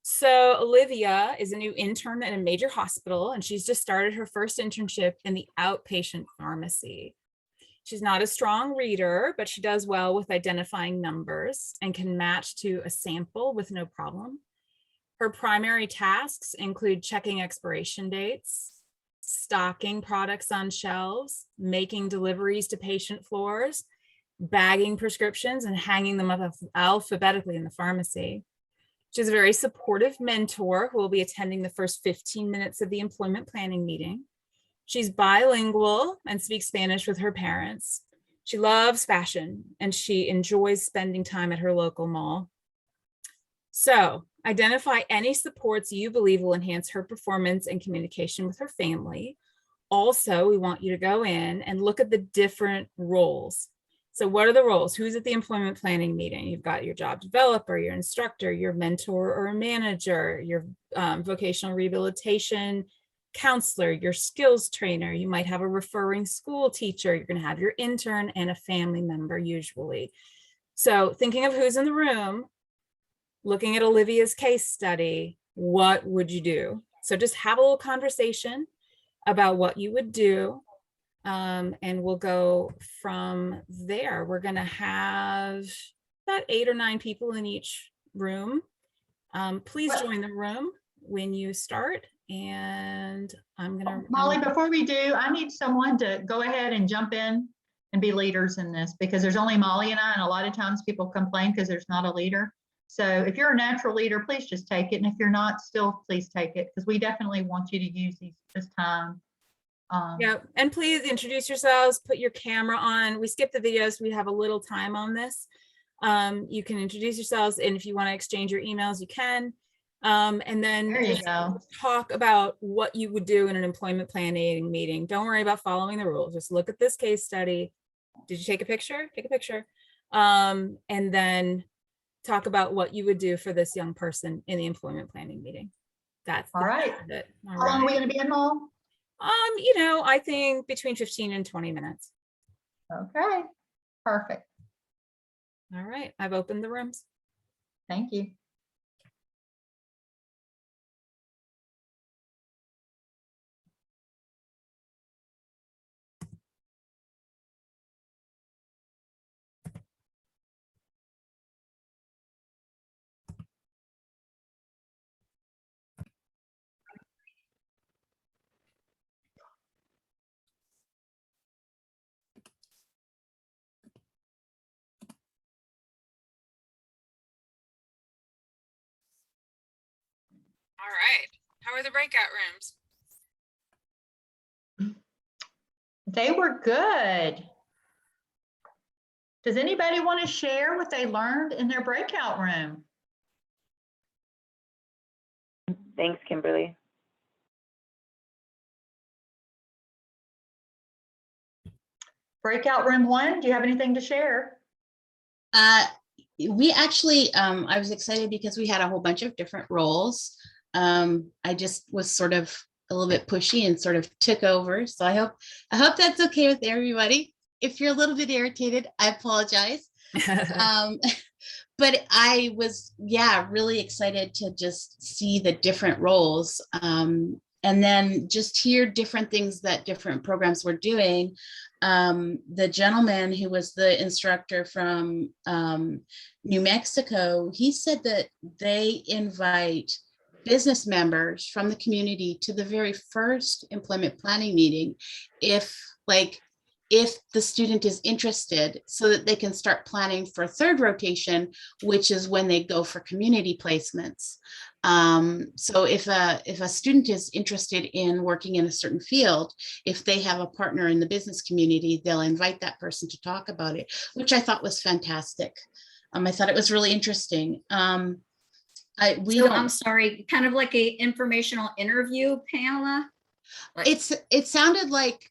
So Olivia is a new intern at a major hospital, and she's just started her first internship in the outpatient pharmacy. She's not a strong reader, but she does well with identifying numbers and can match to a sample with no problem. Her primary tasks include checking expiration dates, stocking products on shelves, making deliveries to patient floors, bagging prescriptions, and hanging them up alphabetically in the pharmacy. She's a very supportive mentor who will be attending the first 15 minutes of the employment planning meeting. She's bilingual and speaks Spanish with her parents. She loves fashion and she enjoys spending time at her local mall. So identify any supports you believe will enhance her performance and communication with her family. Also, we want you to go in and look at the different roles. So what are the roles? Who's at the employment planning meeting? You've got your job developer, your instructor, your mentor or a manager, your vocational rehabilitation counselor, your skills trainer. You might have a referring school teacher. You're going to have your intern and a family member usually. So thinking of who's in the room, looking at Olivia's case study, what would you do? So just have a little conversation about what you would do. And we'll go from there. We're going to have about 8 or 9 people in each room. Please join the room when you start. And I'm going to. Molly, before we do, I need someone to go ahead and jump in and be leaders in this because there's only Molly and I, and a lot of times people complain because there's not a leader. So if you're a natural leader, please just take it. And if you're not, still please take it because we definitely want you to use this time. Yeah, and please introduce yourselves, put your camera on. We skip the videos. We have a little time on this. You can introduce yourselves, and if you want to exchange your emails, you can. And then There you go. talk about what you would do in an employment planning meeting. Don't worry about following the rules. Just look at this case study. Did you take a picture? Take a picture. And then talk about what you would do for this young person in the employment planning meeting. That's All right. it. All How long are we right. going to be in, Mom? I think between 15 and 20 minutes. Okay, perfect. All right, I've opened the rooms. Thank you. All right, how are the breakout rooms? They were good. Does anybody want to share what they learned in their breakout room? Thanks, Kimberly. Breakout room 1, do you have anything to share? We actually, I was excited because we had a whole bunch of different roles. I just was sort of a little bit pushy and sort of took over. So I hope that's okay with everybody. If you're a little bit irritated, I apologize. But I was, really excited to just see the different roles. And then just hear different things that different programs were doing. The gentleman who was the instructor from New Mexico, he said that they invite business members from the community to the very first employment planning meeting if the student is interested, so that they can start planning for third rotation, which is when they go for community placements. So if a student is interested in working in a certain field, if they have a partner in the business community, they'll invite that person to talk about it, which I thought was fantastic. I thought it was really interesting. I'm sorry, kind of like a informational interview, Pamela? It sounded like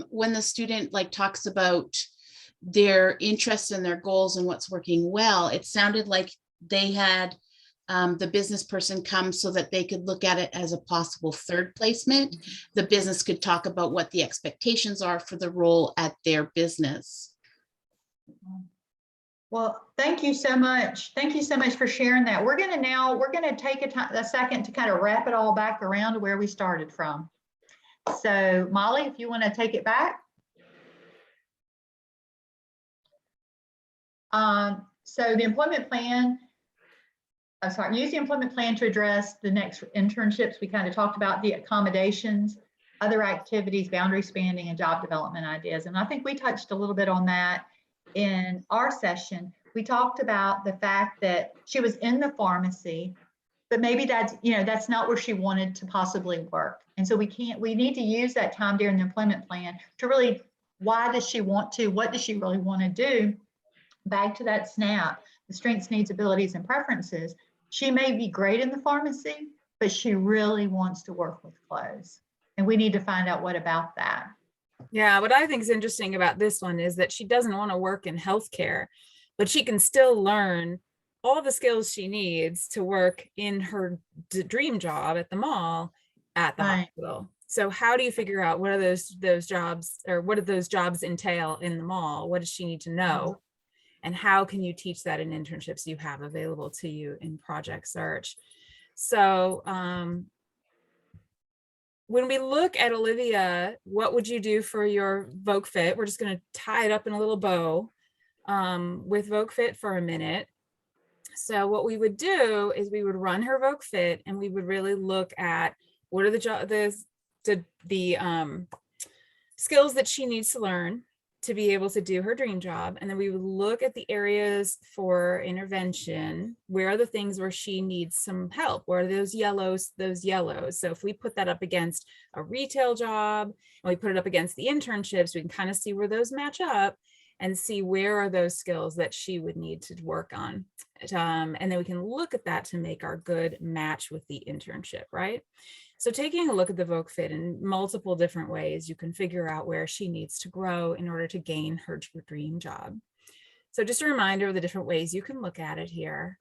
when the student talks about their interests and their goals and what's working well, it sounded like they had the business person come so that they could look at it as a possible third placement. The business could talk about what the expectations are for the role at their business. Well, thank you so much. Thank you so much for sharing that. We're going to take a second to kind of wrap it all back around to where we started from. So Molly, if you want to take it back. So the employment plan, use the employment plan to address the next internships. We kind of talked about the accommodations, other activities, boundary spanning, and job development ideas. And I think we touched a little bit on that in our session. We talked about the fact that she was in the pharmacy, but maybe that's not where she wanted to possibly work. And so we need to use that time during the employment plan to really, why does she want to, what does she really want to do? Back to that SNAP, the strengths, needs, abilities, and preferences. She may be great in the pharmacy, but she really wants to work with clothes. And we need to find out what about that. Yeah, what I think is interesting about this one is that she doesn't want to work in healthcare, but she can still learn all the skills she needs to work in her dream job at the mall, at the hospital. So how do you figure out what are those jobs, or what do those jobs entail in the mall? What does she need to know? And how can you teach that in internships you have available to you in Project Search? So when we look at Olivia, what would you do for your VocFit? We're just going to tie it up in a little bow with VocFit for a minute. So what we would do is we would run her VocFit, and we would really look at what are the skills that she needs to learn to be able to do her dream job. And then we would look at the areas for intervention. Where are the things where she needs some help? Where are those yellows? So if we put that up against a retail job and we put it up against the internships, we can kind of see where those match up and see where are those skills that she would need to work on. And then we can look at that to make our good match with the internship, right? So taking a look at the VocFit in multiple different ways, you can figure out where she needs to grow in order to gain her dream job. So just a reminder of the different ways you can look at it here.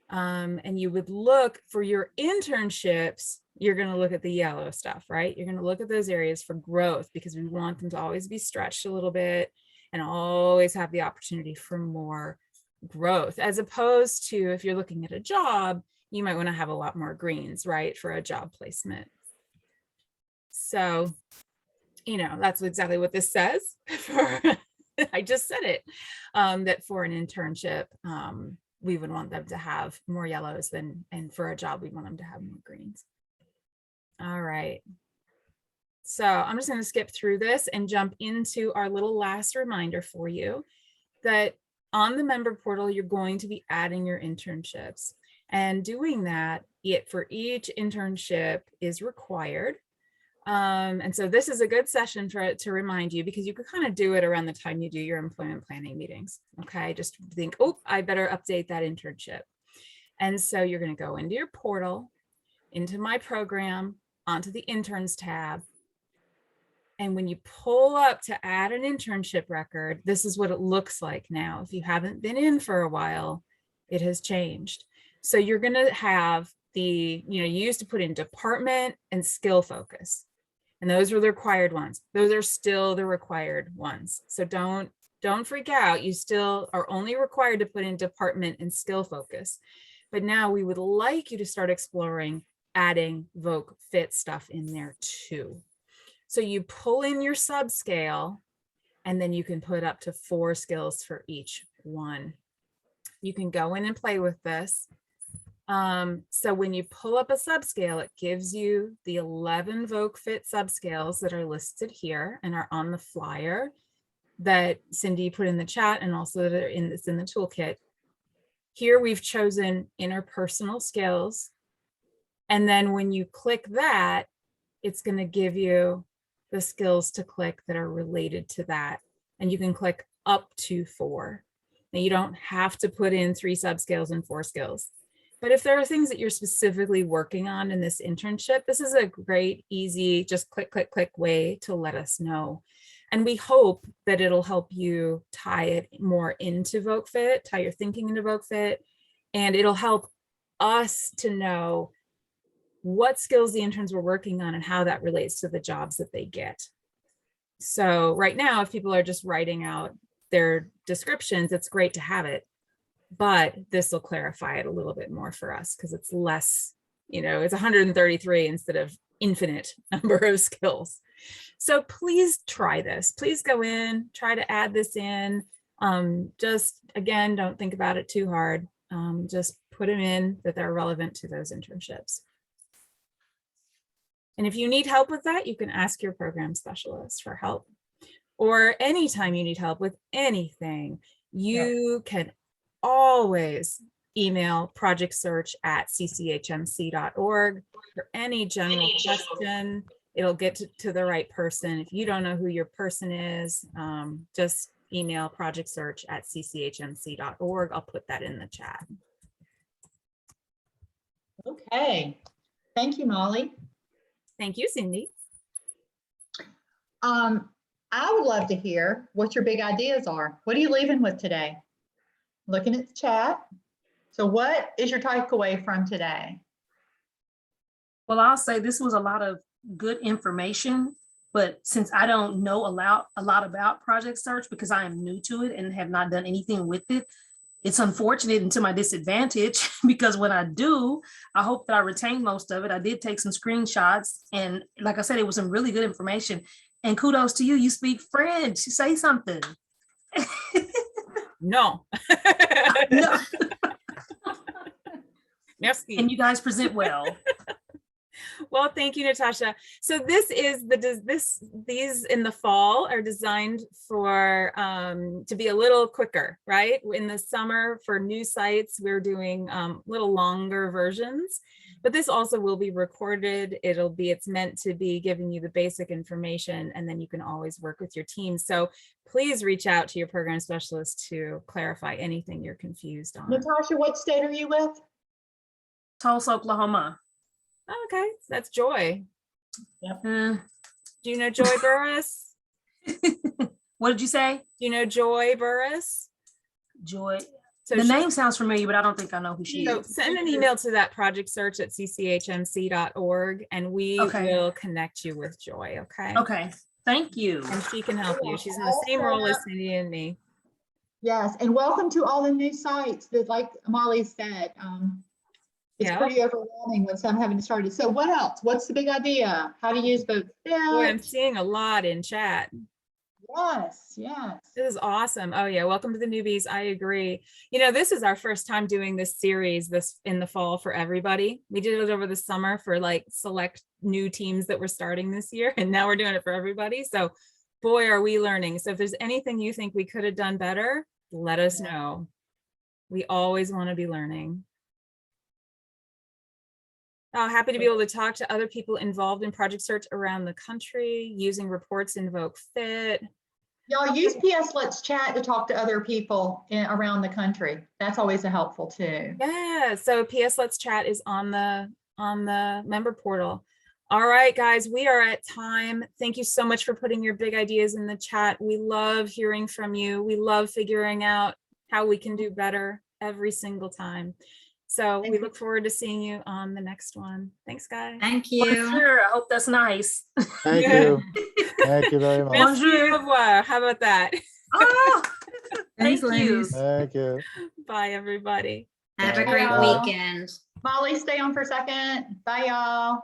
And you would look for your internships, you're going to look at the yellow stuff, right? You're going to look at those areas for growth, because we want them to always be stretched a little bit and always have the opportunity for more growth, as opposed to if you're looking at a job, you might want to have a lot more greens, right, for a job placement. So, that's exactly what this says. I just said it, that for an internship, we would want them to have more yellows and for a job, we want them to have more greens. All right. So I'm just going to skip through this and jump into our little last reminder for you that on the member portal, you're going to be adding your internships. And doing that, for each internship is required. And so this is a good session to remind you, because you could kind of do it around the time you do your employment planning meetings. Okay, just think, oh, I better update that internship. And so you're going to go into your portal, into my program, onto the interns tab. And when you pull up to add an internship record, this is what it looks like now. If you haven't been in for a while, it has changed. So you're going to have you used to put in department and skill focus. And those were the required ones. Those are still the required ones. So don't freak out. You still are only required to put in department and skill focus. But now we would like you to start exploring adding VocFit stuff in there too. So you pull in your subscale, and then you can put up to 4 skills for each one. You can go in and play with this. So when you pull up a subscale, it gives you the 11 VocFit subscales that are listed here and are on the flyer that Cindy put in the chat, and also that it's in the toolkit. Here we've chosen interpersonal skills. And then when you click that, it's going to give you the skills to click that are related to that. And you can click up to 4. Now you don't have to put in 3 subscales and 4 skills. But if there are things that you're specifically working on in this internship, this is a great, easy, just click, click, click way to let us know. And we hope that it'll help you tie it more into VocFit, tie your thinking into VocFit, and it'll help us to know what skills the interns were working on and how that relates to the jobs that they get. So right now, if people are just writing out their descriptions, it's great to have it. but this will clarify it a little bit more for us because it's less, it's 133 instead of infinite number of skills. So please try this. Please go in, try to add this in. Just again, don't think about it too hard. Just put them in that they're relevant to those internships. And if you need help with that, you can ask your program specialist for help. Or anytime you need help with anything, you can always email projectsearch@cchmc.org for any general question. It'll get to the right person. If you don't know who your person is, just email projectsearch@cchmc.org. I'll put that in the chat. Okay, thank you, Molly. Thank you, Cindy. I would love to hear what your big ideas are. What are you leaving with today? Looking at the chat. So what is your takeaway from today? Well, I'll say this was a lot of good information, but since I don't know a lot about Project Search because I am new to it and have not done anything with it, it's unfortunate and to my disadvantage because when I do, I hope that I retain most of it. I did take some screenshots and like I said, it was some really good information. And kudos to you, you speak French, say something. No. No. Merci. And you guys present well. Well, thank you, Natasha. So this is these in the fall are designed for to be a little quicker, right? In the summer for new sites, we're doing little longer versions, but this also will be recorded. It's meant to be giving you the basic information, and then you can always work with your team. So please reach out to your program specialist to clarify anything you're confused on. Natasha, what state are you with? Tulsa, Oklahoma. Okay, that's Joy. Yep. Do you know Joy Burris? What did you say? Do you know Joy Burris? Joy. So The name sounds familiar, but I don't think I know who she So is. send an email to that projectsearch@cchmc.org and we will connect you with Joy, okay? Okay, thank you. And she can help you. She's in the same role as Cindy and me. Yes, and welcome to all the new sites that, like Molly said, it's pretty overwhelming when some haven't started. So what else? What's the big idea? How to use VocFit? Boy, I'm seeing a lot in chat. Yes, yes. This is awesome. Oh yeah, welcome to the newbies. I agree. This is our first time doing this series in the fall for everybody. We did it over the summer for like select new teams that were starting this year, and now we're doing it for everybody. So boy, are we learning. So if there's anything you think we could have done better, let us know. We always want to be learning. Happy to be able to talk to other people involved in Project Search around the country using reports in VocFit. Y'all use PS Let's Chat to talk to other people around the country. That's always helpful too. Yeah, so PS Let's Chat is on the member portal. All right, guys, we are at time. Thank you so much for putting your big ideas in the chat. We love hearing from you. We love figuring out how we can do better every single time. So we look forward to seeing you on the next one. Thanks, guys. Thank you. Sure, I hope that's nice. Thank you. Thank you very much. Merci, au revoir. How about that? Oh, Thanks, thank you. ladies. Thank you. Bye, everybody. Have a Bye. great Bye. weekend. Molly, stay on for a second. Bye, y'all.